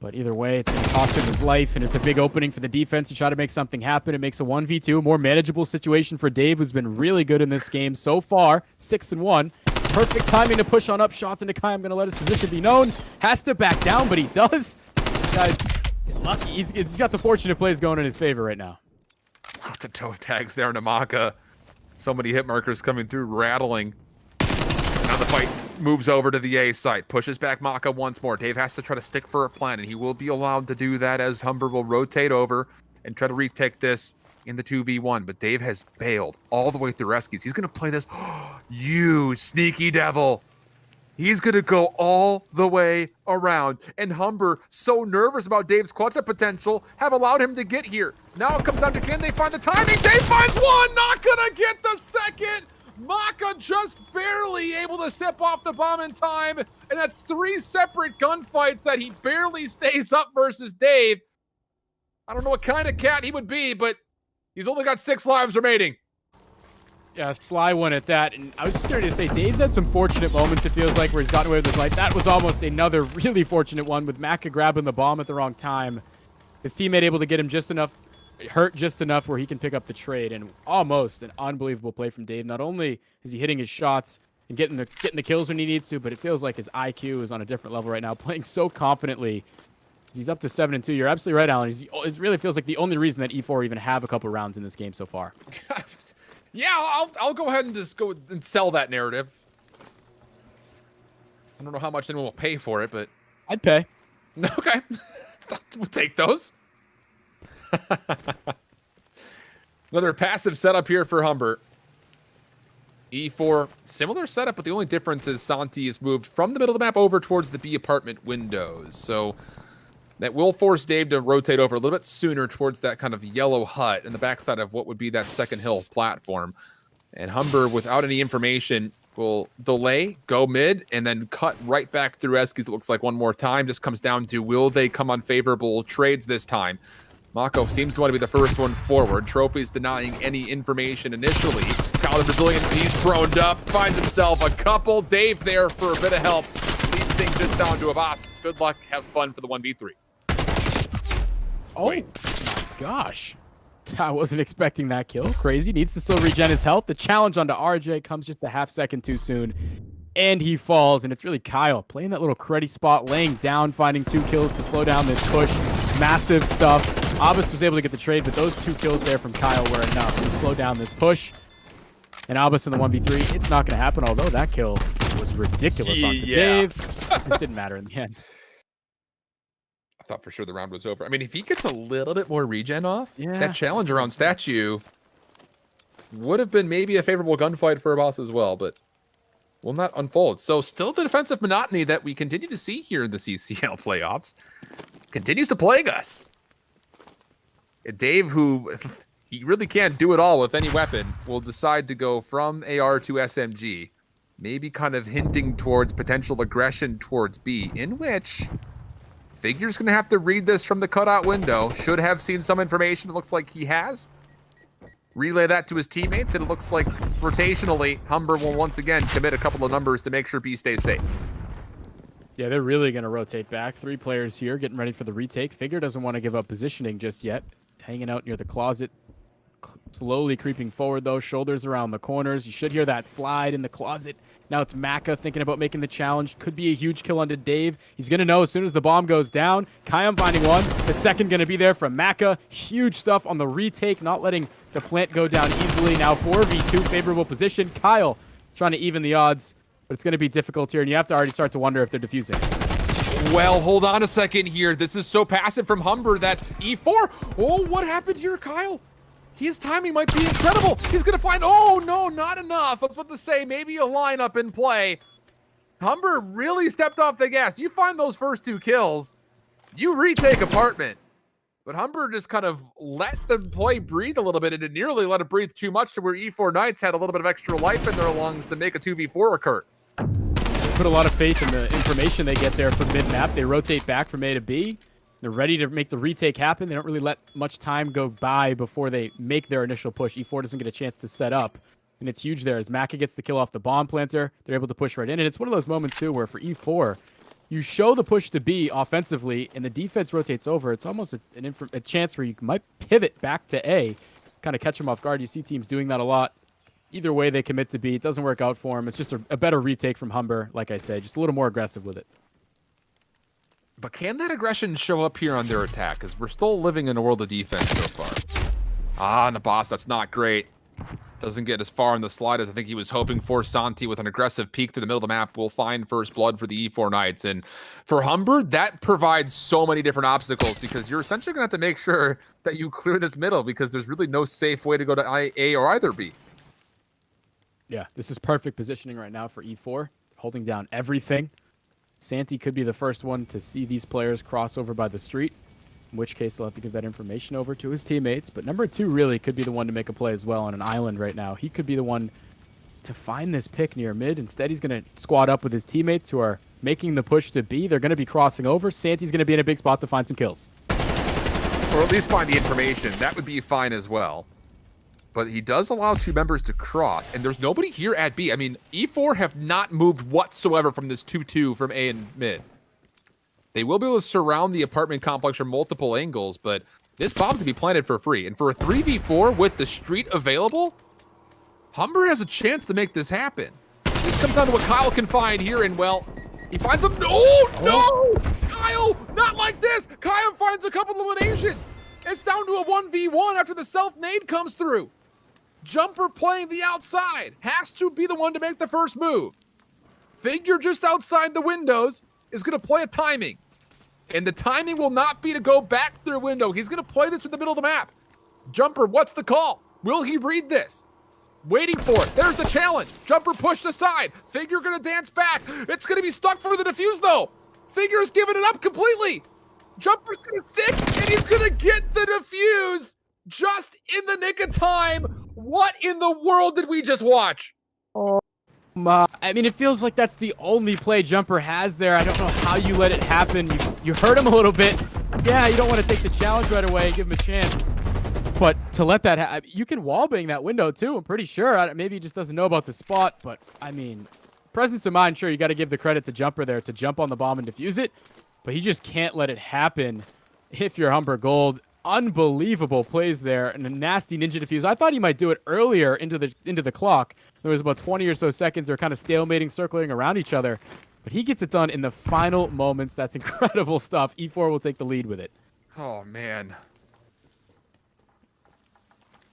But either way, it's going to cost him his life, and it's a big opening for the defense to try to make something happen. It makes a 1v2, more manageable situation for Dave, who's been really good in this game so far. 6-1. Perfect timing to push on up shots into Kai. I'm going to let his position be known. Has to back down, but he does. This guy's lucky. He's got the fortunate plays going in his favor right now. Lots of toe tags there in Namaka. So many hit markers coming through, rattling. And now the fight moves over to the A site, pushes back Maka once more. Dave has to try to stick for a plan, and he will be allowed to do that as Humber will rotate over and try to retake this in the 2v1. But Dave has bailed all the way through rescues. He's going to play this. You sneaky devil. He's going to go all the way around. And Humber, so nervous about Dave's clutch-up potential, have allowed him to get here. Now it comes down to, can they find the timing? Dave finds one, not going to get the second. Maka just barely able to step off the bomb in time, and that's 3 separate gunfights that he barely stays up versus Dave. I don't know what kind of cat he would be, but he's only got 6 lives remaining. Yeah, sly one at that. And I was just going to say, Dave's had some fortunate moments, it feels like, where he's gotten away with his life. That was almost another really fortunate one with Maka grabbing the bomb at the wrong time. His teammate able to get him hurt just enough where he can pick up the trade, and almost an unbelievable play from Dave. Not only is he hitting his shots and getting the kills when he needs to, but it feels like his IQ is on a different level right now, playing so confidently. He's up to 7-2. You're absolutely right, Alan. It really feels like the only reason that E4 even have a couple rounds in this game so far. Yeah, I'll go ahead and just go and sell that narrative. I don't know how much anyone will pay for it, but I'd pay. Okay, we'll take those. Another passive setup here for Humber. E4, similar setup, but the only difference is Santi is moved from the middle of the map over towards the B apartment windows. So that will force Dave to rotate over a little bit sooner towards that kind of yellow hut in the backside of what would be that second hill platform. And Humber, without any information, will delay, go mid, and then cut right back through Eskies, it looks like one more time. Just comes down to, will they come on favorable trades this time? Mako seems to want to be the first one forward. Trophy's denying any information initially. Kyle the Brazilian, he's thrown up, finds himself a couple. Dave there for a bit of help. Leads things just down to Abbas. Good luck, have fun for the 1v3. Oh my gosh. I wasn't expecting that kill. Crazy. Needs to still regen his health. The challenge onto RJ comes just a half second too soon. And he falls, and it's really Kyle playing that little cruddy spot, laying down, finding 2 kills to slow down this push. Massive stuff. Abbas was able to get the trade, but those 2 kills there from Kyle were enough to slow down this push. And Abbas in the 1v3, it's not going to happen, although that kill was ridiculous onto Dave. It didn't matter in the end. I thought for sure the round was over. I mean, if he gets a little bit more regen off, that challenge around Statue would have been maybe a favorable gunfight for Abbas as well, but will not unfold. So still the defensive monotony that we continue to see here in the CCL playoffs continues to plague us. Dave, who he really can't do it all with any weapon, will decide to go from AR to SMG, maybe kind of hinting towards potential aggression towards B, in which Figure's going to have to read this from the cutout window. Should have seen some information. It looks like he has. Relay that to his teammates, and it looks like rotationally, Humber will once again commit a couple of numbers to make sure B stays safe. Yeah, they're really going to rotate back. 3 players here getting ready for the retake. Figure doesn't want to give up positioning just yet. It's hanging out near the closet. Slowly creeping forward, though. Shoulders around the corners. You should hear that slide in the closet. Now it's Maka thinking about making the challenge. Could be a huge kill onto Dave. He's going to know as soon as the bomb goes down. Kayam finding one. The second going to be there from Maka. Huge stuff on the retake. Not letting the plant go down easily. Now 4v2 favorable position. Kyle trying to even the odds. But it's going to be difficult here, and you have to already start to wonder if they're defusing. Well, hold on a second here. This is so passive from Humber that E4... Oh, what happened here, Kyle? His timing might be incredible. He's going to find... Oh, no, not enough. I was about to say, maybe a lineup in play. Humber really stepped off the gas. You find those first 2 kills, you retake apartment. But Humber just kind of let the play breathe a little bit, and it nearly let it breathe too much to where E4 Knights had a little bit of extra life in their lungs to make a 2v4 occur. Put a lot of faith in the information they get there from mid-map. They rotate back from A to B. They're ready to make the retake happen. They don't really let much time go by before they make their initial push. E4 doesn't get a chance to set up, and it's huge there as Maka gets the kill off the bomb planter. They're able to push right in, and it's one of those moments, too, where for E4, you show the push to B offensively, and the defense rotates over. It's almost a chance where you might pivot back to A, kind of catch them off guard. You see teams doing that a lot. Either way, they commit to B. It doesn't work out for them. It's just a better retake from Humber, like I said, just a little more aggressive with it. But can that aggression show up here on their attack? Because we're still living in a world of defense so far. Ah, and the boss, that's not great. Doesn't get as far in the slide as I think he was hoping for. Santi with an aggressive peek to the middle of the map will find first blood for the E4 Knights. And for Humber, that provides so many different obstacles because you're essentially going to have to make sure that you clear this middle because there's really no safe way to go to A or either B. Yeah, this is perfect positioning right now for E4, holding down everything. Santi could be the first one to see these players cross over by the street, in which case he'll have to give that information over to his teammates. But number 2 really could be the one to make a play as well on an island right now. He could be the one to find this pick near mid. Instead, he's going to squad up with his teammates who are making the push to B. They're going to be crossing over. Santi's going to be in a big spot to find some kills. Or at least find the information. That would be fine as well. But he does allow 2 members to cross, and there's nobody here at B. I mean, E4 have not moved whatsoever from this 2-2 from A and mid. They will be able to surround the apartment complex from multiple angles, but this bomb's going to be planted for free. And for a 3v4 with the street available, Humber has a chance to make this happen. This comes down to what Kyle can find here, and well, he finds them. No! Kyle, not like this! Kyle finds a couple eliminations. It's down to a 1v1 after the self-nade comes through. Jumper playing the outside. Has to be the one to make the first move. Figure just outside the windows is going to play a timing. And the timing will not be to go back through a window. He's going to play this in the middle of the map. Jumper, what's the call? Will he read this? Waiting for it. There's the challenge. Jumper pushed aside. Figure going to dance back. It's going to be stuck for the defuse, though. Figure's giving it up completely. Jumper's going to stick, and he's going to get the defuse just in the nick of time. What in the world did we just watch? I mean, it feels like that's the only play Jumper has there. I don't know how you let it happen. You hurt him a little bit. Yeah, you don't want to take the challenge right away and give him a chance. But to let that happen, you can wallbang that window too, I'm pretty sure. Maybe he just doesn't know about the spot, but I mean, presence of mind, sure, you got to give the credit to Jumper there to jump on the bomb and defuse it, but he just can't let it happen if you're Humber Gold. Unbelievable plays there and a nasty ninja defuse. I thought he might do it earlier into the clock. There was about 20 or so seconds. They're kind of stalemating, circling around each other. But he gets it done in the final moments. That's incredible stuff. E4 will take the lead with it. Oh, man.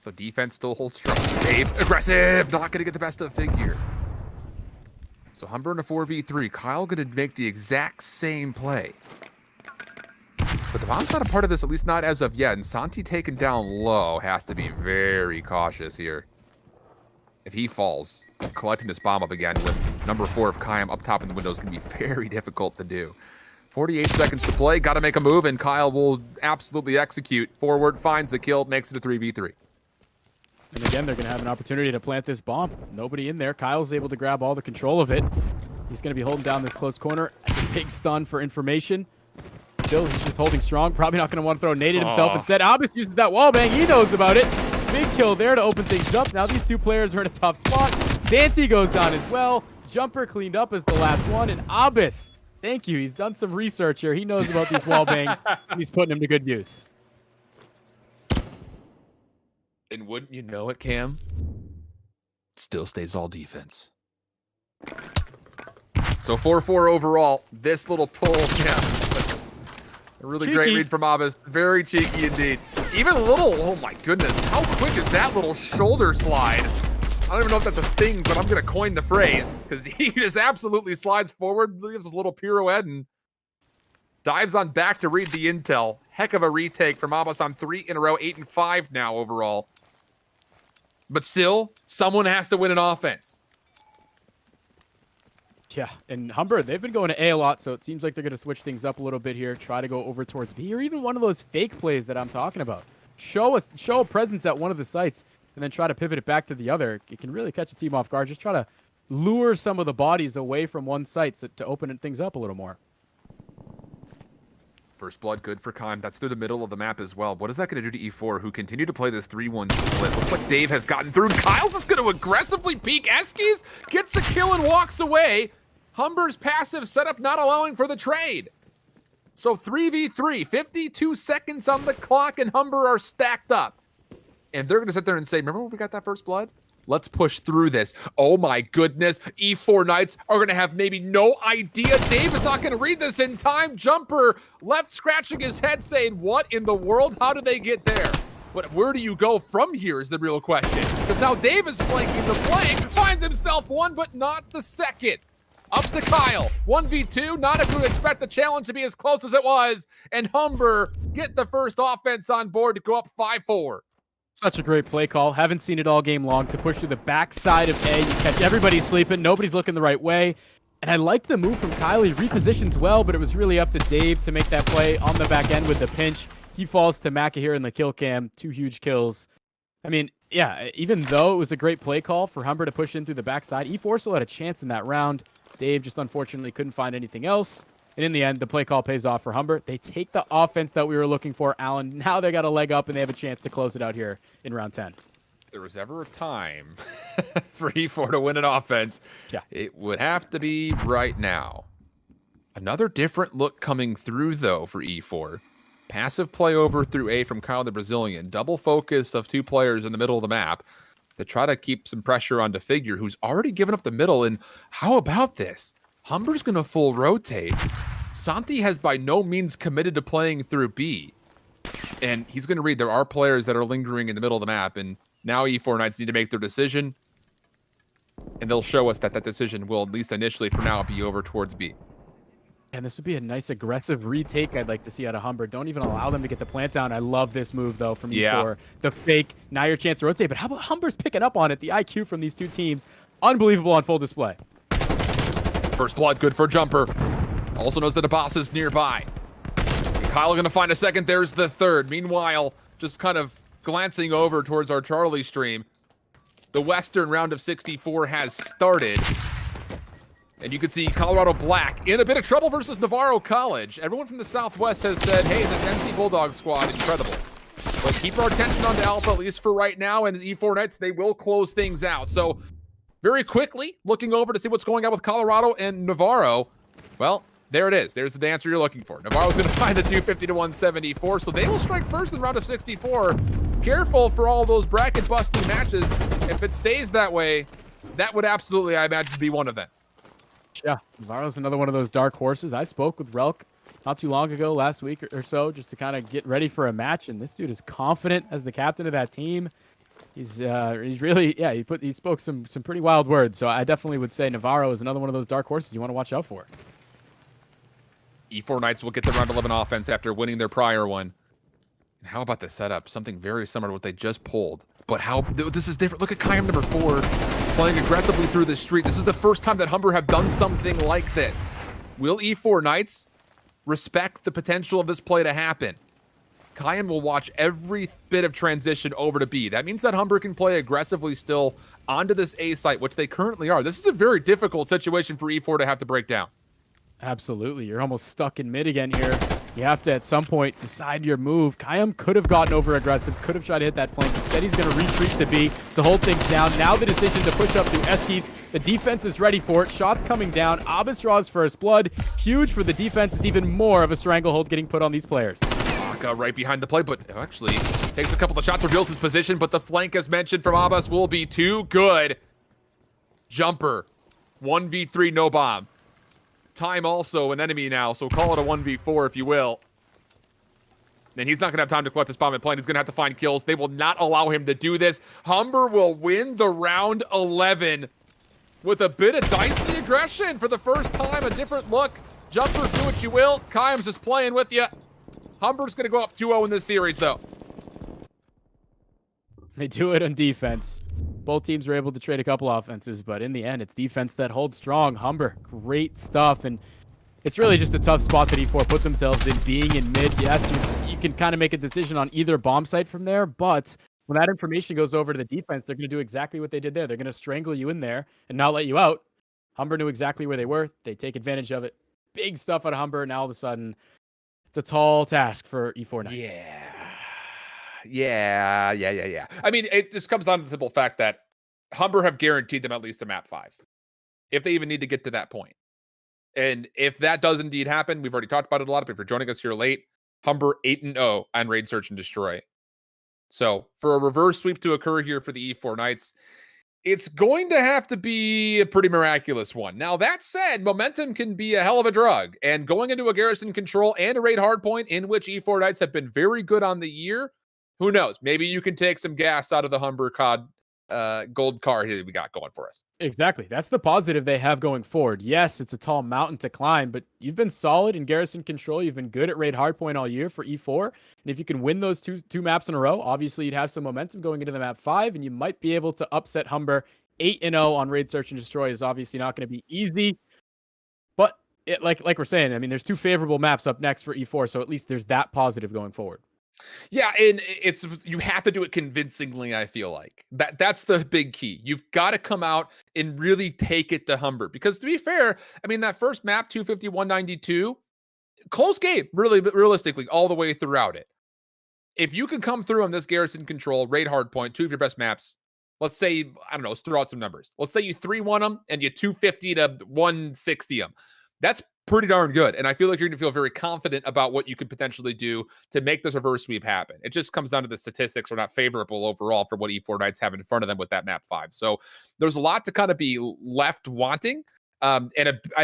So defense still holds strong. Dave, aggressive. Not going to get the best of Figure. So Humber in a 4v3. Kyle going to make the exact same play. But the bomb's not a part of this, at least not as of yet. And Santi taken down low has to be very cautious here. If he falls, collecting this bomb up again with number 4 of Kayam up top in the window is going to be very difficult to do. 48 seconds to play. Got to make a move, and Kyle will absolutely execute. Forward, finds the kill, makes it a 3v3. And again, they're going to have an opportunity to plant this bomb. Nobody in there. Kyle's able to grab all the control of it. He's going to be holding down this close corner. A big stun for information. Still, he's just holding strong. Probably not going to want to throw a nade at himself. Instead, Abbas uses that wallbang. He knows about it. Big kill there to open things up. Now these 2 players are in a tough spot. Santi goes down as well. Jumper cleaned up as the last one. And Abbas, thank you. He's done some research here. He knows about these wallbangs. He's putting them to good use. And wouldn't you know it, Cam? Still stays all defense. So 4-4 overall. This little pull, yeah. A really Cheeky. great lead from Abbas. Very cheeky indeed. Even a little, oh my goodness, how quick is that little shoulder slide? I don't even know if that's a thing, but I'm going to coin the phrase because he just absolutely slides forward, gives us a little pirouette, and dives on back to read the intel. Heck of a retake from Abbas on 3 in a row, 8 and 5 now overall. But still, someone has to win an offense. Yeah, and Humber, they've been going to A lot, so it seems like they're going to switch things up a little bit here, try to go over towards B, or even one of those fake plays that I'm talking about. Show a presence at one of the sites, and then try to pivot it back to the other. It can really catch a team off guard. Just try to lure some of the bodies away from one site to open things up a little more. First blood, good for Khan. That's through the middle of the map as well. What is that going to do to E4, who continue to play this 3-1 split? Looks like Dave has gotten through. Kyle's just going to aggressively peek Eskies, gets a kill and walks away. Humber's passive setup not allowing for the trade. So 3v3, 52 seconds on the clock, and Humber are stacked up. And they're going to sit there and say, remember when we got that first blood? Let's push through this. Oh my goodness. E4 Knights are going to have maybe no idea. Dave is not going to read this in time. Jumper left scratching his head saying, what in the world? How did they get there? But where do you go from here is the real question. Because Now Davis flanking the flank, finds himself one, but not the second. Up to Kyle, 1v2, not if you expect the challenge to be as close as it was, and Humber get the first offense on board to go up 5-4. Such a great play call. Haven't seen it all game long to push through the backside of A. You catch everybody sleeping. Nobody's looking the right way. And I liked the move from Kyle. He repositions well, but it was really up to Dave to make that play on the back end with the pinch. He falls to Maka here in the kill cam. 2 huge kills. I mean, yeah, even though it was a great play call for Humber to push in through the backside, E4 still had a chance in that round. Dave just unfortunately couldn't find anything else. And in the end, the play call pays off for Humber. They take the offense that we were looking for, Alan. Now they got a leg up, and they have a chance to close it out here in round 10. If there was ever a time for E4 to win an offense, yeah, it would have to be right now. Another different look coming through, though, for E4. Passive play over through A from Kyle the Brazilian. Double focus of 2 players in the middle of the map to try to keep some pressure onto Figure, who's already given up the middle. And how about this? Humber's going to full rotate. Santi has by no means committed to playing through B. And he's going to read there are players that are lingering in the middle of the map. And now E4 Knights need to make their decision. And they'll show us that that decision will, at least initially for now, be over towards B. And this would be a nice aggressive retake I'd like to see out of Humber. Don't even allow them to get the plant down. I love this move, though, from E4. The fake, now your chance to rotate. But how about Humber's picking up on it? The IQ from these 2 teams, unbelievable on full display. First blood, good for Jumper. Also knows that a boss is nearby. And Kyle going to find a second. There's the third. Meanwhile, just kind of glancing over towards our Charlie stream, the Western round of 64 has started. And you can see Colorado Black in a bit of trouble versus Navarro College. Everyone from the Southwest has said, hey, this MC Bulldog squad, incredible. But keep our attention on to Alpha, at least for right now, and the E4 Knights, they will close things out. So very quickly, looking over to see what's going on with Colorado and Navarro. Well, there it is. There's the answer you're looking for. Navarro's going to find the 250 to 174, so they will strike first in the round of 64. Careful for all those bracket-busting matches. If it stays that way, that would absolutely, I imagine, be one of them. Yeah, Navarro's another one of those dark horses. I spoke with Relk not too long ago, last week or so, just to kind of get ready for a match, and this dude is confident as the captain of that team. He's really, yeah, he spoke some pretty wild words, so I definitely would say Navarro is another one of those dark horses you want to watch out for. E4 Knights will get the round 11 offense after winning their prior one. And how about the setup? Something very similar to what they just pulled. But how this is different. Look at Kayam number 4 playing aggressively through the street. This is the first time that Humber have done something like this. Will E4 Knights respect the potential of this play to happen? Kayam will watch every bit of transition over to B. That means that Humber can play aggressively still onto this A site, which they currently are. This is a very difficult situation for E4 to have to break down. Absolutely. You're almost stuck in mid again here. You have to, at some point, decide your move. Kayam could have gotten over-aggressive, could have tried to hit that flank. Instead, he's going to retreat to B to hold things down. Now the decision to push up through Eskies. The defense is ready for it. Shots coming down. Abbas draws first blood. Huge for the defense. It's even more of a stranglehold getting put on these players. Aka right behind the play, but actually takes a couple of shots, reveals his position, but the flank, as mentioned from Abbas, will be too good. Jumper, 1v3, no bomb. Time also an enemy now, so call it a 1v4 if you will. And he's not going to have time to collect this bomb and plant. He's going to have to find kills. They will not allow him to do this. Humber will win the round 11 with a bit of dicey aggression for the first time. A different look. Jumper, do what you will. Kayam's just playing with you. Humber's going to go up 2-0 in this series, though. They do it on defense. Both teams were able to trade a couple offenses, but in the end, it's defense that holds strong. Humber, great stuff, and it's really just a tough spot that E4 put themselves in, being in mid. Yes, you can kind of make a decision on either bomb site from there, but when that information goes over to the defense, they're going to do exactly what they did there. They're going to strangle you in there and not let you out. Humber knew exactly where they were. They take advantage of it. Big stuff out of Humber. Now all of a sudden, it's a tall task for E4 Knights. Yeah. I mean, this comes down to the simple fact that Humber have guaranteed them at least a map 5. If they even need to get to that point. And if that does indeed happen, we've already talked about it a lot, but if you're joining us here late, Humber 8-0 on Raid, Search, and Destroy. So for a reverse sweep to occur here for the E4 Knights, it's going to have to be a pretty miraculous one. Now, that said, momentum can be a hell of a drug. And going into a garrison control and a raid hardpoint in which E4 Knights have been very good on the year, who knows? Maybe you can take some gas out of the Humber COD gold card here that we got going for us. Exactly. That's the positive they have going forward. Yes, it's a tall mountain to climb, but you've been solid in garrison control. You've been good at raid hardpoint all year for E4. And if you can win those two maps in a row, obviously you'd have some momentum going into the map 5, and you might be able to upset Humber. 8-0 on raid search and destroy is obviously not going to be easy. But like we're saying, I mean, there's 2 favorable maps up next for E4, so at least there's that positive going forward. Yeah, and you have to do it convincingly, I feel like. That's the big key. You've got to come out and really take it to Humber. Because to be fair, I mean, that first map, 250-192, close game, really, realistically, all the way throughout it. If you can come through on this garrison control, raid hardpoint, 2 of your best maps, let's say, I don't know, let's throw out some numbers. Let's say you 3-1 them and you 250-160 them. That's pretty darn good. And I feel like you're going to feel very confident about what you could potentially do to make this reverse sweep happen. It just comes down to the statistics are not favorable overall for what E4 Knights have in front of them with that map 5. So there's a lot to kind of be left wanting. I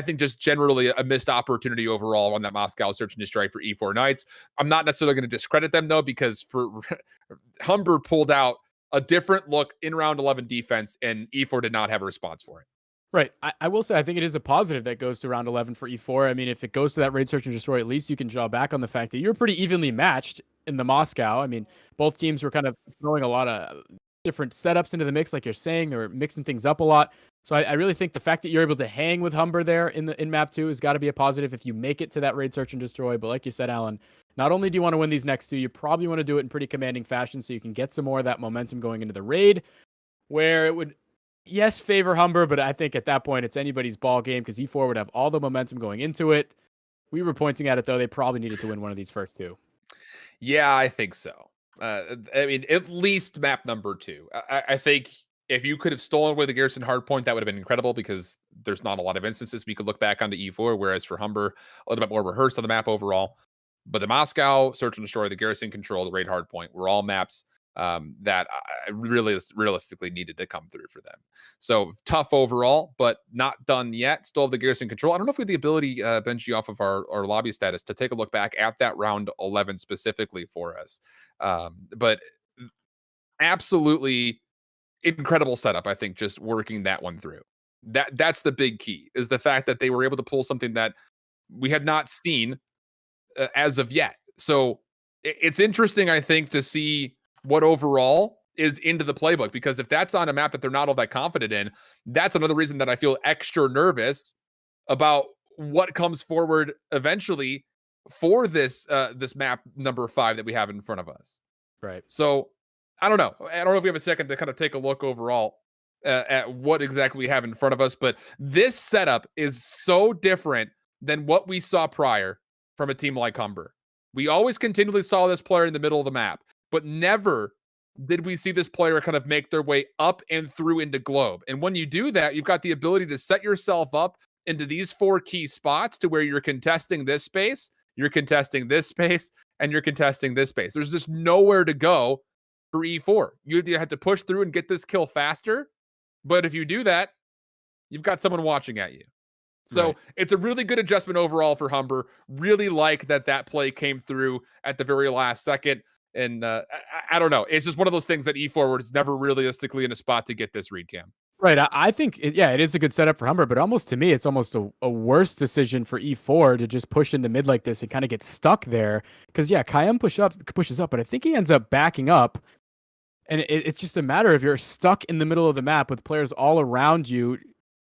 think just generally a missed opportunity overall on that Moscow search and destroy for E4 Knights. I'm not necessarily going to discredit them though, because for Humber pulled out a different look in round 11 defense, and E4 did not have a response for it. Right. I will say I think it is a positive that goes to round 11 for E4. I mean, if it goes to that raid search and destroy, at least you can draw back on the fact that you're pretty evenly matched in the Moscow. I mean, both teams were kind of throwing a lot of different setups into the mix, like you're saying. They were mixing things up a lot. So I really think the fact that you're able to hang with Humber there in map 2 has got to be a positive if you make it to that raid search and destroy. But like you said, Alan, not only do you want to win these next 2, you probably want to do it in pretty commanding fashion so you can get some more of that momentum going into the raid, where it would, yes, favor Humber, but I think at that point it's anybody's ball game because E4 would have all the momentum going into it. We were pointing at it, though. They probably needed to win one of these first 2. Yeah, I think so. I mean, at least map number 2. I think if you could have stolen away the garrison hardpoint, that would have been incredible because there's not a lot of instances we could look back onto E4, whereas for Humber, a little bit more rehearsed on the map overall. But the Moscow, search and destroy, the garrison control, the raid hardpoint were all maps that I really realistically needed to come through for them. So tough overall, but not done yet. Still have the garrison control. I don't know if we have the ability, Benji, off of our lobby status to take a look back at that round 11 specifically for us. But absolutely incredible setup, I think, just working that one through. That's the big key, is the fact that they were able to pull something that we had not seen as of yet. So it's interesting, I think, to see what overall is into the playbook, because if that's on a map that they're not all that confident in, that's another reason that I feel extra nervous about what comes forward eventually for this this map number 5 that we have in front of us. Right. So I don't know if we have a second to kind of take a look overall at what exactly we have in front of us, but this setup is so different than what we saw prior from a team like Humber. We always continually saw this player in the middle of the map, but never did we see this player kind of make their way up and through into Globe. And when you do that, you've got the ability to set yourself up into these 4 key spots to where you're contesting this space, you're contesting this space, and you're contesting this space. There's just nowhere to go for E4. You either have to push through and get this kill faster, but if you do that, you've got someone watching at you. So right. It's a really good adjustment overall for Humber. Really like that play came through at the very last second. And I don't know. It's just one of those things that E4 was never realistically in a spot to get this read cam. Right. I think, it is a good setup for Humber, but almost to me, it's almost a worse decision for E4 to just push into mid like this and kind of get stuck there. Because, Kayem pushes up, but I think he ends up backing up. And it's just a matter of you're stuck in the middle of the map with players all around you.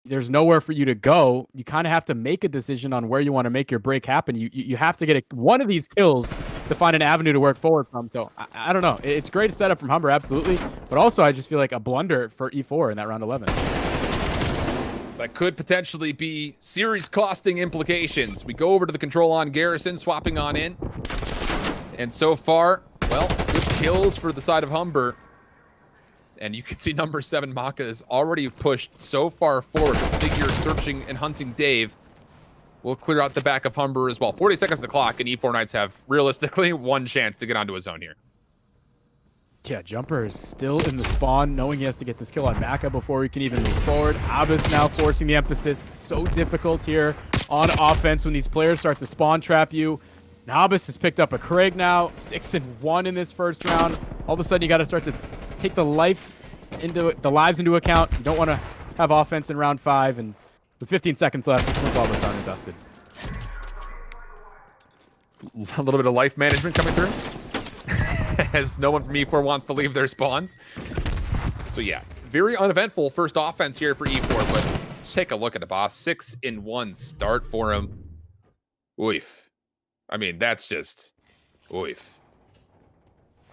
There's nowhere for you to go. You kind of have to make a decision on where you want to make your break happen. You have to get one of these kills to find an avenue to work forward from. So I don't know. It's great setup from Humber, absolutely. But also I just feel like a blunder for E4 in that round 11. That could potentially be series costing implications. We go over to the control on Garrison, swapping on in. And so far, well, good kills for the side of Humber. And you can see number 7, Maka, is already pushed so far forward. The figure searching and hunting Dave will clear out the back of Humber as well. 40 seconds to the clock, and E4 Knights have realistically one chance to get onto a zone here. Yeah, Jumper is still in the spawn, knowing he has to get this kill on Maka before he can even move forward. Abbas now forcing the emphasis. It's so difficult here on offense when these players start to spawn trap you. Nabis has picked up a Craig now, 6-1 in this first round. All of a sudden, you got to start to take the life into the lives into account. You don't want to have offense in round 5, and with 15 seconds left, this one's all but done and dusted. A little bit of life management coming through, as no one from E4 wants to leave their spawns. So yeah, very uneventful first offense here for E4, but let's take a look at the boss. 6-1 start for him. Oof. I mean, that's just oof.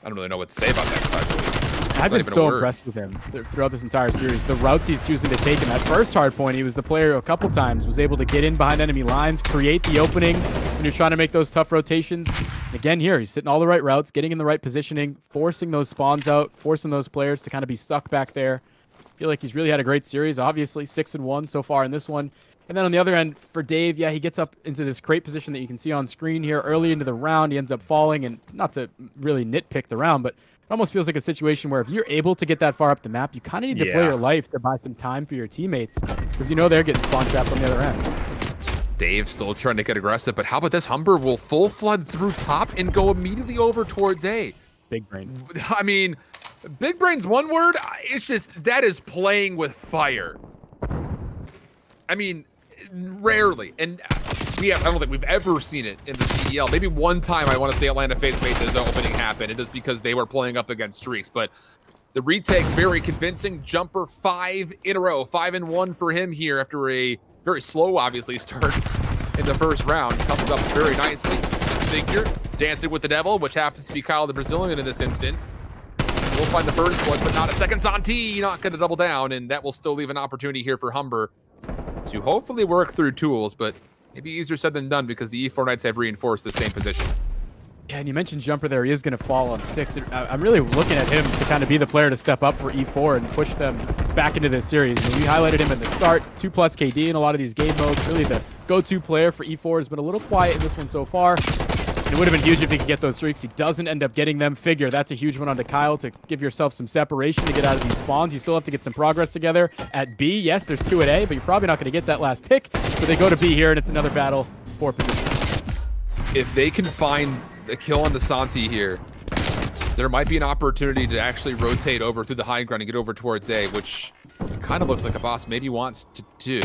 I don't really know what to say about that besides I've been so impressed with him throughout this entire series. The routes he's choosing to take in that first hard point, he was the player a couple times, was able to get in behind enemy lines, create the opening when you're trying to make those tough rotations. Again, here, he's sitting all the right routes, getting in the right positioning, forcing those spawns out, forcing those players to kind of be stuck back there. I feel like he's really had a great series. Obviously, 6-1 so far in this one. And then on the other end, for Dave, yeah, he gets up into this crate position that you can see on screen here early into the round. He ends up falling, and not to really nitpick the round, but it almost feels like a situation where if you're able to get that far up the map, you kind of need to play your life to buy some time for your teammates, because you know they're getting spawn trapped on the other end. Dave still trying to get aggressive, but how about this? Humber will full flood through top and go immediately over towards A. Big brain. I mean, big brain's one word. It's just, that is playing with fire. I mean, rarely. And I don't think we've ever seen it in the CDL. Maybe one time I want to say Atlanta Fate's Faces opening happened. It is because they were playing up against streaks. But the retake, very convincing. Jumper 5 in a row. 5-1 for him here after a very slow, obviously, start in the first round. Comes up very nicely. Figure, dancing with the devil, which happens to be Kyle the Brazilian in this instance. We'll find the first one, but not a second. Santi not going to double down, and that will still leave an opportunity here for Humber to hopefully work through tools, but maybe easier said than done because the E4 Knights have reinforced the same position. Yeah, and you mentioned Jumper there. He is going to fall on 6. I'm really looking at him to kind of be the player to step up for E4 and push them back into this series. I mean, we highlighted him at the start, 2+ KD in a lot of these game modes. Really the go-to player for E4 has been a little quiet in this one so far. And it would have been huge if he could get those streaks. He doesn't end up getting them. Figure that's a huge one onto Kyle to give yourself some separation to get out of these spawns. You still have to get some progress together at B. Yes, there's 2 at A, but you're probably not going to get that last tick. So they go to B here, and it's another battle for position. If they can find a kill on the Santi here, there might be an opportunity to actually rotate over through the high ground and get over towards A, which kind of looks like a boss maybe wants to do.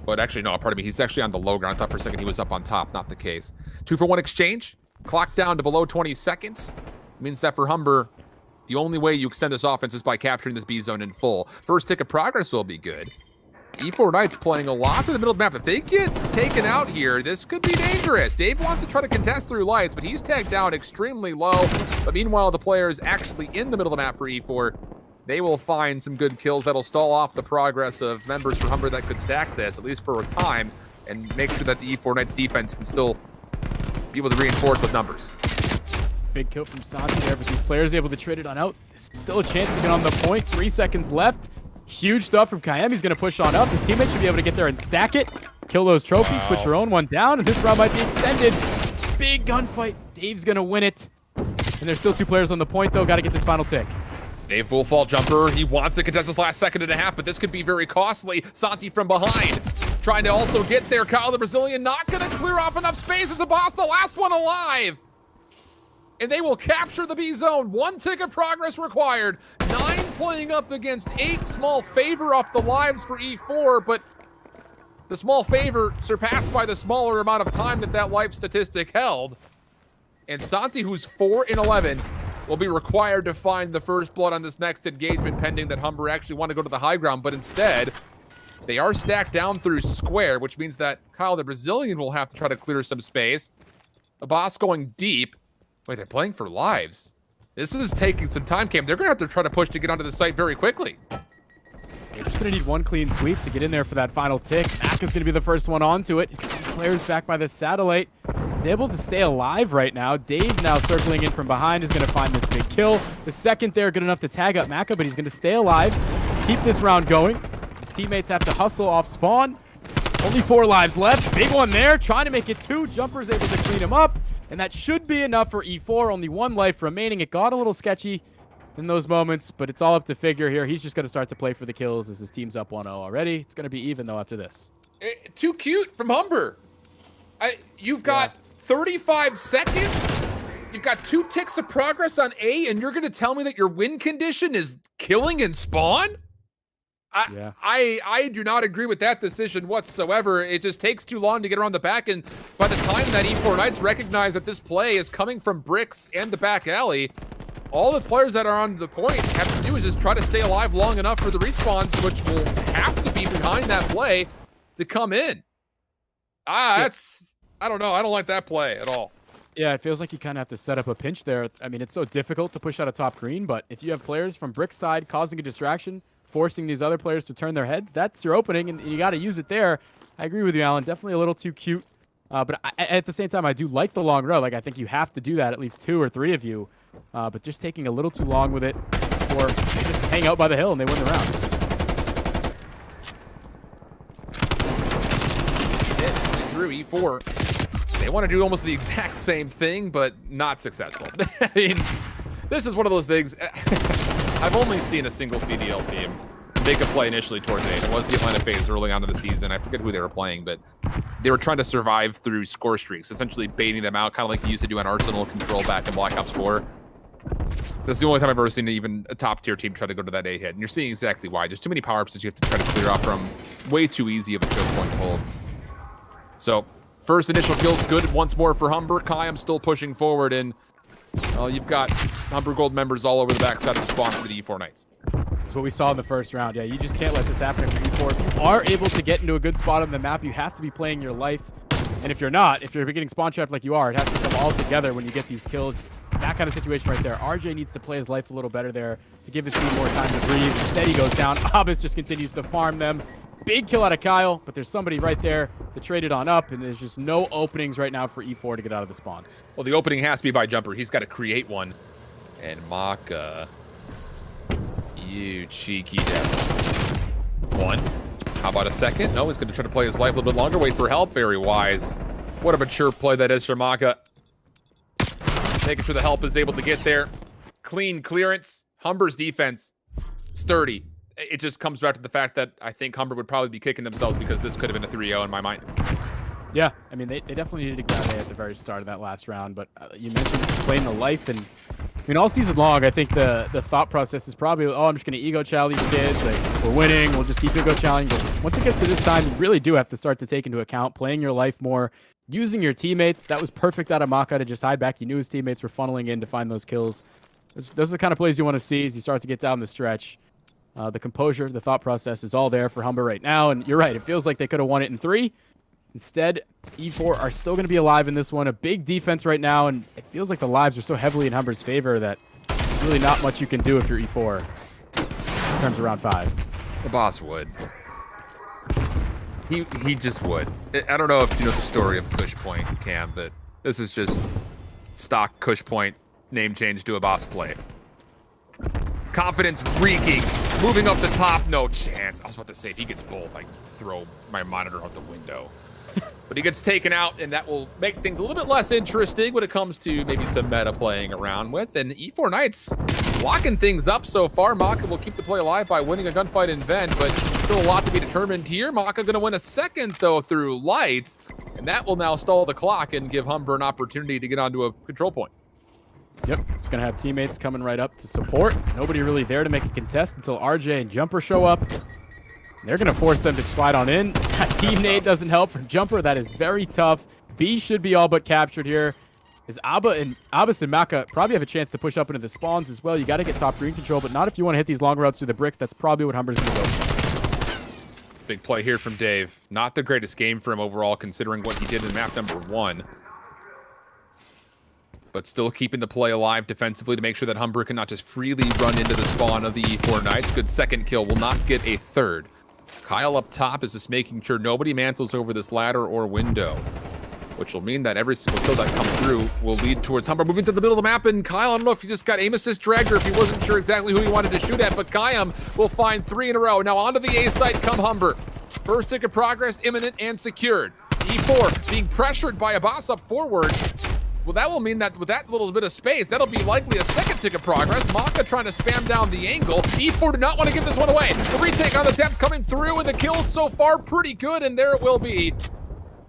But actually, no, pardon me. He's actually on the low ground. I thought for a second he was up on top. Not the case. 2-for-1 exchange. Clock down to below 20 seconds. Means that for Humber, the only way you extend this offense is by capturing this B zone in full. First tick of progress will be good. E4 Knights playing a lot to the middle of the map. If they get taken out here, this could be dangerous. Dave wants to try to contest through lights, but he's tagged down extremely low. But meanwhile, the players actually in the middle of the map for E4, they will find some good kills that'll stall off the progress of members for Humber that could stack this, at least for a time, and make sure that the E4 Knights defense can still be able to reinforce with numbers. Big kill from Santi there, but these players able to trade it on out. Still a chance to get on the point. 3 seconds left. Huge stuff from Kayem. He's going to push on up. His teammates should be able to get there and stack it. Kill those trophies, put your own one down, and this round might be extended. Big gunfight. Dave's going to win it. And there's still 2 players on the point, though. Got to get this final tick. Dave will fall jumper. He wants to contest this last 1.5 seconds, but this could be very costly. Santi from behind, trying to also get there. Kyle the Brazilian not going to clear off enough space. It's a boss, the last one alive. And they will capture the B zone. 1 tick of progress required. 9 playing up against 8. Small favor off the lives for E4, but the small favor surpassed by the smaller amount of time that life statistic held. And Santi, who's 4-11, will be required to find the first blood on this next engagement, pending that Humber actually want to go to the high ground, but instead, they are stacked down through square, which means that Kyle the Brazilian will have to try to clear some space. The boss going deep. Wait, they're playing for lives. This is taking some time, Cam. They're going to have to try to push to get onto the site very quickly. They're just going to need 1 clean sweep to get in there for that final tick. Mac is going to be the first one onto it. He's got these players back by the satellite. He's able to stay alive right now. Dave now circling in from behind is going to find this big kill. The second there, good enough to tag up Maka, but he's going to stay alive, keep this round going. His teammates have to hustle off spawn. Only 4 lives left. Big one there, trying to make it 2. Jumper's able to clean him up. And that should be enough for E4. Only 1 life remaining. It got a little sketchy in those moments, but it's all up to Figure here. He's just going to start to play for the kills as his team's up 1-0 already. It's going to be even, though, after this. Too cute from Humber. You've got 35 seconds You've got 2 ticks of progress on A, and you're going to tell me that your win condition is killing in spawn? I do not agree with that decision whatsoever. It just takes too long to get around the back, and by the time that E4 Knights recognize that this play is coming from bricks and the back alley, all the players that are on the point have to do is just try to stay alive long enough for the respawns, which will have to be behind that play to come in. That's, I don't know. I don't like that play at all. Yeah, it feels like you kind of have to set up a pinch there. I mean, it's so difficult to push out a top green, but if you have players from brick side causing a distraction, forcing these other players to turn their heads, that's your opening, and you got to use it there. I agree with you, Alan. Definitely a little too cute. But at the same time, I do like the long row. Like, I think you have to do that, at least 2 or 3 of you. But just taking a little too long with it, or they just hang out by the hill and they win the round. Through E4. They want to do almost the exact same thing, but not successful. I mean, this is one of those things. I've only seen a single CDL team make a play initially towards A. It was the Atlanta phase early on in the season. I forget who they were playing, but they were trying to survive through score streaks, essentially baiting them out, kind of like you used to do on Arsenal Control back in Black Ops 4. That's the only time I've ever seen even a top-tier team try to go to that A hit, and you're seeing exactly why. There's too many power-ups that you have to try to clear off from. Way too easy of a choke point to hold. So, first initial kills good once more for Humber. Kayam still pushing forward, and you've got Humber Gold members all over the backside of the spawn for the E4 Knights. That's what we saw in the first round. Yeah, you just can't let this happen for E4. If you are able to get into a good spot on the map, you have to be playing your life. And if you're not, if you're getting spawn trapped like you are, it has to come all together when you get these kills. That kind of situation right there. RJ needs to play his life a little better there to give his team more time to breathe. Instead, he goes down. Abbas just continues to farm them. Big kill out of Kyle, but there's somebody right there to trade it on up, and there's just no openings right now for E4 to get out of the spawn. Well, the opening has to be by Jumper. He's got to create one. And Maka, you cheeky devil. 1. How about a second? No, he's going to try to play his life a little bit longer. Wait for help. Very wise. What a mature play that is for Maka. Making sure the help is able to get there. Clean clearance. Humber's defense, sturdy. It just comes back to the fact that I think Humber would probably be kicking themselves because this could have been a 3-0 in my mind. Yeah, I mean, they definitely needed to grab A at the very start of that last round, but you mentioned playing the life, and I mean, all season long, I think the thought process is probably, oh, I'm just going to ego chow these kids. Like, we're winning. We'll just keep ego chowing. But once it gets to this time, you really do have to start to take into account playing your life more, using your teammates. That was perfect out of Maka to just hide back. He knew his teammates were funneling in to find those kills. Those are the kind of plays you want to see as you start to get down the stretch. The composure, the thought process is all there for Humber right now. And you're right. It feels like they could have won it in 3. Instead, E4 are still going to be alive in this one. A big defense right now, and it feels like the lives are so heavily in Humber's favor that there's really not much you can do if you're E4 in terms of round 5. The boss would. He just would. I don't know if you know the story of Kush Point, Cam, but this is just stock Kush Point name change to a boss play. Confidence reeking, moving up the top, no chance. I was about to say, if he gets both, I throw my monitor out the window. But he gets taken out, and that will make things a little bit less interesting when it comes to maybe some meta playing around with. And E4 Knights locking things up so far. Maka will keep the play alive by winning a gunfight in Vent, but still a lot to be determined here. Maka going to win a second, though, through Lights, and that will now stall the clock and give Humber an opportunity to get onto a control point. Yep, it's going to have teammates coming right up to support. Nobody really there to make a contest until RJ and Jumper show up. They're going to force them to slide on in. That team nade doesn't help from Jumper. That is very tough. B should be all but captured here. As Abbas and Maka probably have a chance to push up into the spawns as well. You got to get top green control, but not if you want to hit these long routes through the bricks. That's probably what Humber's going to go for. Big play here from Dave. Not the greatest game for him overall, considering what he did in map number 1. But still keeping the play alive defensively to make sure that Humber can not just freely run into the spawn of the E4 Knights. Good second kill, will not get a third. Kyle up top is just making sure nobody mantles over this ladder or window, which will mean that every single kill that comes through will lead towards Humber moving to the middle of the map. And Kyle, I don't know if he just got aim assist dragged or if he wasn't sure exactly who he wanted to shoot at, but Kayam will find 3 in a row. Now onto the A site come Humber. First tick of progress imminent and secured. E4 being pressured by a boss up forward. Well, that will mean that with that little bit of space, that'll be likely a second tick of progress. Maka trying to spam down the angle. E4 do not want to give this one away. The retake on the attempt coming through, and the kills so far pretty good, and there it will be.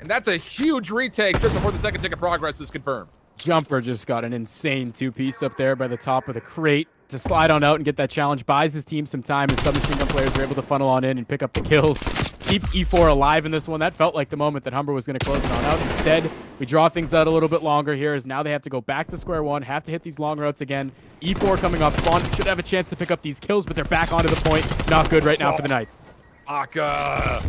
And that's a huge retake just before the second tick of progress is confirmed. Jumper just got an insane two-piece up there by the top of the crate to slide on out and get that challenge. Buys his team some time as submachine gun players are able to funnel on in and pick up the kills. Keeps E4 alive in this one. That felt like the moment that Humber was going to close it on out. Instead, we draw things out a little bit longer here as now they have to go back to square one, have to hit these long routes again. E4 coming off spawn. Should have a chance to pick up these kills, but they're back onto the point. Not good right now for the Knights. Aka.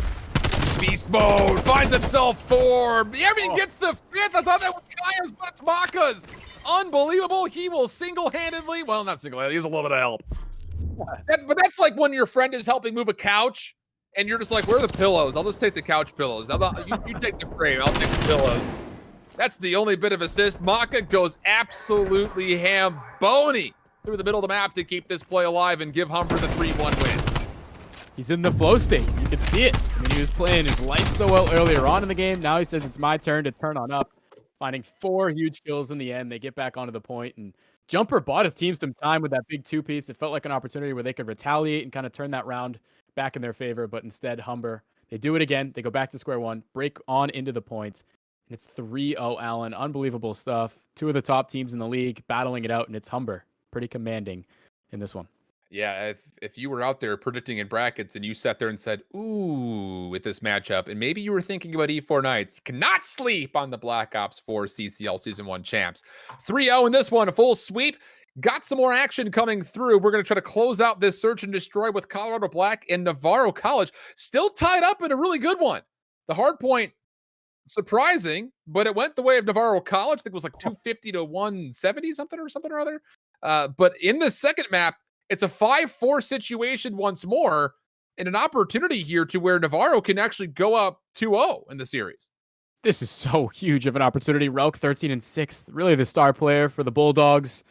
Beast mode. Finds himself 4. Everything gets the 5th. I thought that was Kaya's, but it's Maka's. Unbelievable. He will single-handedly, well, not single-handedly, he has a little bit of help. But that's like when your friend is helping move a couch, and you're just like, where are the pillows? I'll just take the couch pillows. You take the frame. I'll take the pillows. That's the only bit of assist. Maka goes absolutely ham-bony through the middle of the map to keep this play alive and give Humber the 3-1 win. He's in the flow state. You can see it. I mean, he was playing his life so well earlier on in the game. Now he says it's my turn to turn on up. Finding 4 huge kills in the end. They get back onto the point, and Jumper bought his team some time with that big two-piece. It felt like an opportunity where they could retaliate and kind of turn that round back in their favor, but instead Humber, they do it again. They go back to square one, break on into the points, and it's 3-0 Allen. Unbelievable stuff. 2 of the top teams in the league battling it out, and it's Humber. Pretty commanding in this one. Yeah, if you were out there predicting in brackets and you sat there and said, ooh, with this matchup, and maybe you were thinking about E4 Knights, you cannot sleep on the Black Ops 4 CCL Season 1 champs. 3-0 in this one, a full sweep. Got some more action coming through. We're going to try to close out this search and destroy with Colorado Black and Navarro College. Still tied up in a really good one. The hard point, surprising, but it went the way of Navarro College. I think it was like 250 to 170 something or other. But in the second map, it's a 5-4 situation once more, and an opportunity here to where Navarro can actually go up 2-0 in the series. This is so huge of an opportunity. Relk 13-6, really the star player for the Bulldogs.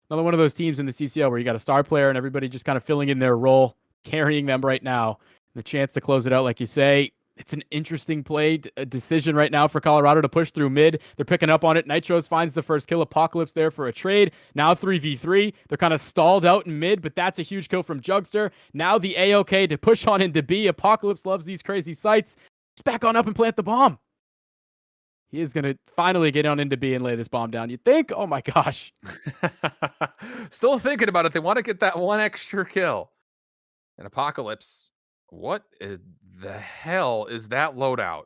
Another one of those teams in the CCL where you got a star player and everybody just kind of filling in their role, carrying them right now. The chance to close it out, like you say, it's an interesting play decision right now for Colorado to push through mid. They're picking up on it. Nitros finds the first kill. Apocalypse there for a trade. Now 3v3. They're kind of stalled out in mid, but that's a huge kill from Jugster. Now the AOK to push on into B. Apocalypse loves these crazy sights. Just back on up and plant the bomb. He is going to finally get on into B and lay this bomb down. You think? Oh my gosh. Still thinking about it. They want to get that one extra kill. And Apocalypse, what the hell is that loadout?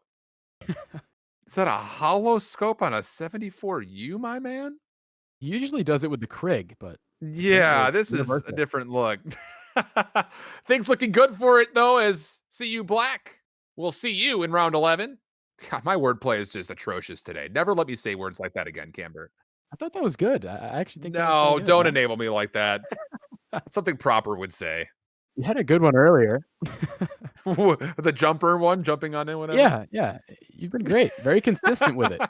Is that a hollow scope on a 74U, my man? He usually does it with the Krig, but yeah, this is a different look. Things looking good for it, though, as CU Black will see you in round 11. God, my wordplay is just atrocious today. Never let me say words like that again, Camber. I thought that was good. I actually think no, don't enable me like that. Something proper would say. You had a good one earlier. The jumper one, jumping on it, whatever. Yeah. You've been great. Very consistent with it.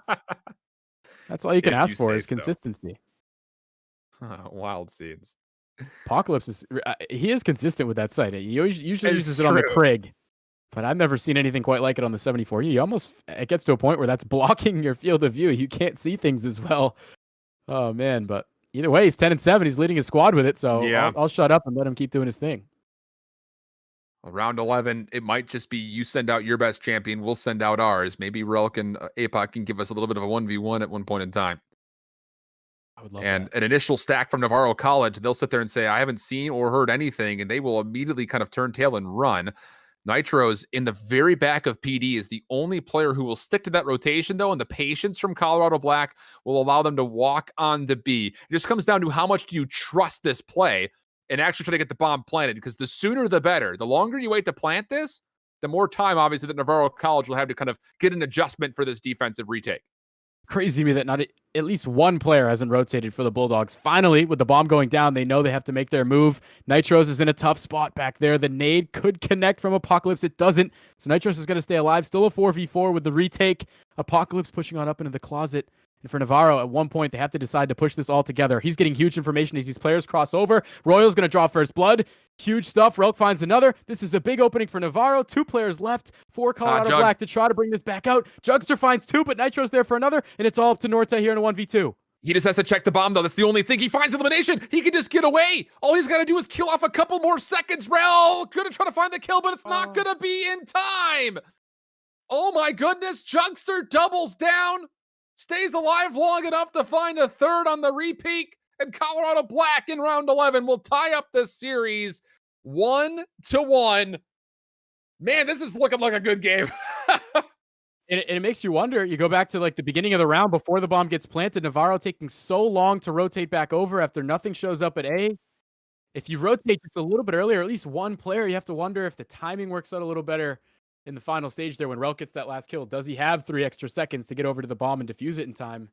That's all you can ask for is consistency. Wild seeds. Apocalypse is he is consistent with that sight. He usually uses it on the Krig, but I've never seen anything quite like it on the 74U. It gets to a point where that's blocking your field of view. You can't see things as well. Oh man, but either way, he's 10-7. He's leading his squad with it, so yeah. I'll shut up and let him keep doing his thing. Round 11, it might just be you send out your best champion, we'll send out ours. Maybe Relk and APOC can give us a little bit of a 1v1 at one point in time. I would love that. An initial stack from Navarro College, they'll sit there and say, I haven't seen or heard anything, and they will immediately kind of turn tail and run. Nitros in the very back of PD is the only player who will stick to that rotation, though, and the patience from Colorado Black will allow them to walk on the B. It just comes down to how much do you trust this play and actually try to get the bomb planted, because the sooner the better. The longer you wait to plant this, the more time, obviously, that Navarro College will have to kind of get an adjustment for this defensive retake. Crazy to me that not at least one player hasn't rotated for the Bulldogs. Finally, with the bomb going down, they know they have to make their move. Nitros is in a tough spot back there. The nade could connect from Apocalypse. It doesn't. So Nitros is going to stay alive. Still a 4v4 with the retake. Apocalypse pushing on up into the closet. And for Navarro, at one point, they have to decide to push this all together. He's getting huge information as these players cross over. Royal's going to draw first blood. Huge stuff. Relk finds another. This is a big opening for Navarro. 2 players left for Colorado Black to try to bring this back out. Jugster finds 2, but Nitro's there for another, and it's all up to Norte here in a 1v2. He just has to check the bomb, though. That's the only thing. He finds elimination. He can just get away. All he's got to do is kill off a couple more seconds. Relk going to try to find the kill, but it's not going to be in time. Oh, my goodness. Jugster doubles down. stays alive long enough to find a third on the repeat, and Colorado Black in round 11 will tie up this series 1-1. Man, this is looking like a good game. And it makes you wonder. You go back to like the beginning of the round before the bomb gets planted. Navarro taking so long to rotate back over after nothing shows up at A. If you rotate just a little bit earlier, at least one player, you have to wonder if the timing works out a little better in the final stage there when Relk gets that last kill. Does he have 3 extra seconds to get over to the bomb and defuse it in time?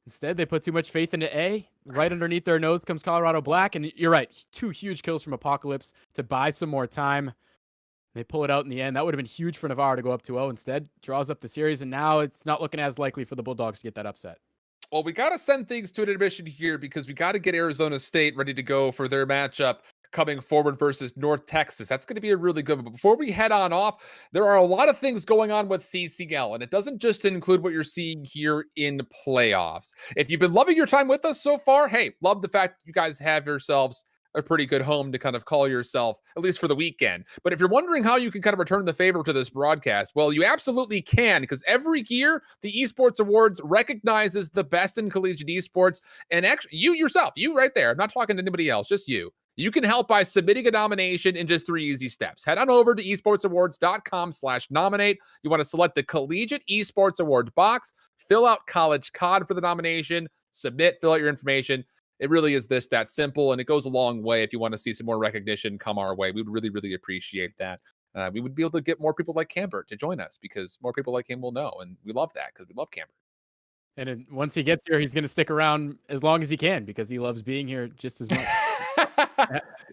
Instead, they put too much faith into A. Right underneath their nose comes Colorado Black. And you're right, 2 huge kills from Apocalypse to buy some more time. They pull it out in the end. That would have been huge for Navarro to go up 2-0. Instead, draws up the series, and now it's not looking as likely for the Bulldogs to get that upset. Well, we got to send things to an admission here because we got to get Arizona State ready to go for their matchup coming forward versus North Texas. That's going to be a really good one. But before we head on off, there are a lot of things going on with CCL, and it doesn't just include what you're seeing here in playoffs. If you've been loving your time with us so far, hey, love the fact that you guys have yourselves a pretty good home to kind of call yourself, at least for the weekend. But if you're wondering how you can kind of return the favor to this broadcast, well, you absolutely can, because every year the Esports Awards recognizes the best in collegiate esports. And actually, you yourself, you right there, I'm not talking to anybody else, just you. You can help by submitting a nomination in just 3 easy steps. Head on over to esportsawards.com/nominate. You want to select the Collegiate Esports Award box, fill out College COD for the nomination, submit, fill out your information. It really is that simple, and it goes a long way if you want to see some more recognition come our way. We would really, really appreciate that. We would be able to get more people like Camber to join us because more people like him will know, and we love that because we love Camber. And then once he gets here, he's going to stick around as long as he can because he loves being here just as much.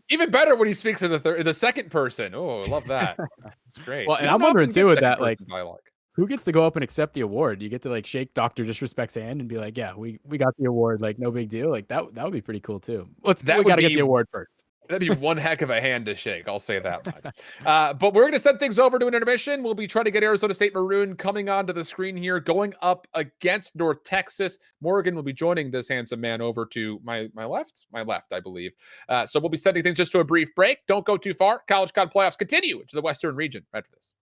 Even better when he speaks in the second person. Oh, I love that. It's great. Well, and I'm wondering too with that, like, who gets to go up and accept the award? You get to like shake Dr. Disrespect's hand and be like, "Yeah, we got the award. Like, no big deal." Like that would be pretty cool too. We got to get the award first. That'd be one heck of a hand to shake. I'll say that much. But we're going to send things over to an intermission. We'll be trying to get Arizona State Maroon coming onto the screen here, going up against North Texas. Morgan will be joining this handsome man over to my left, I believe. So we'll be sending things just to a brief break. Don't go too far. College COD playoffs continue into the Western region right after this.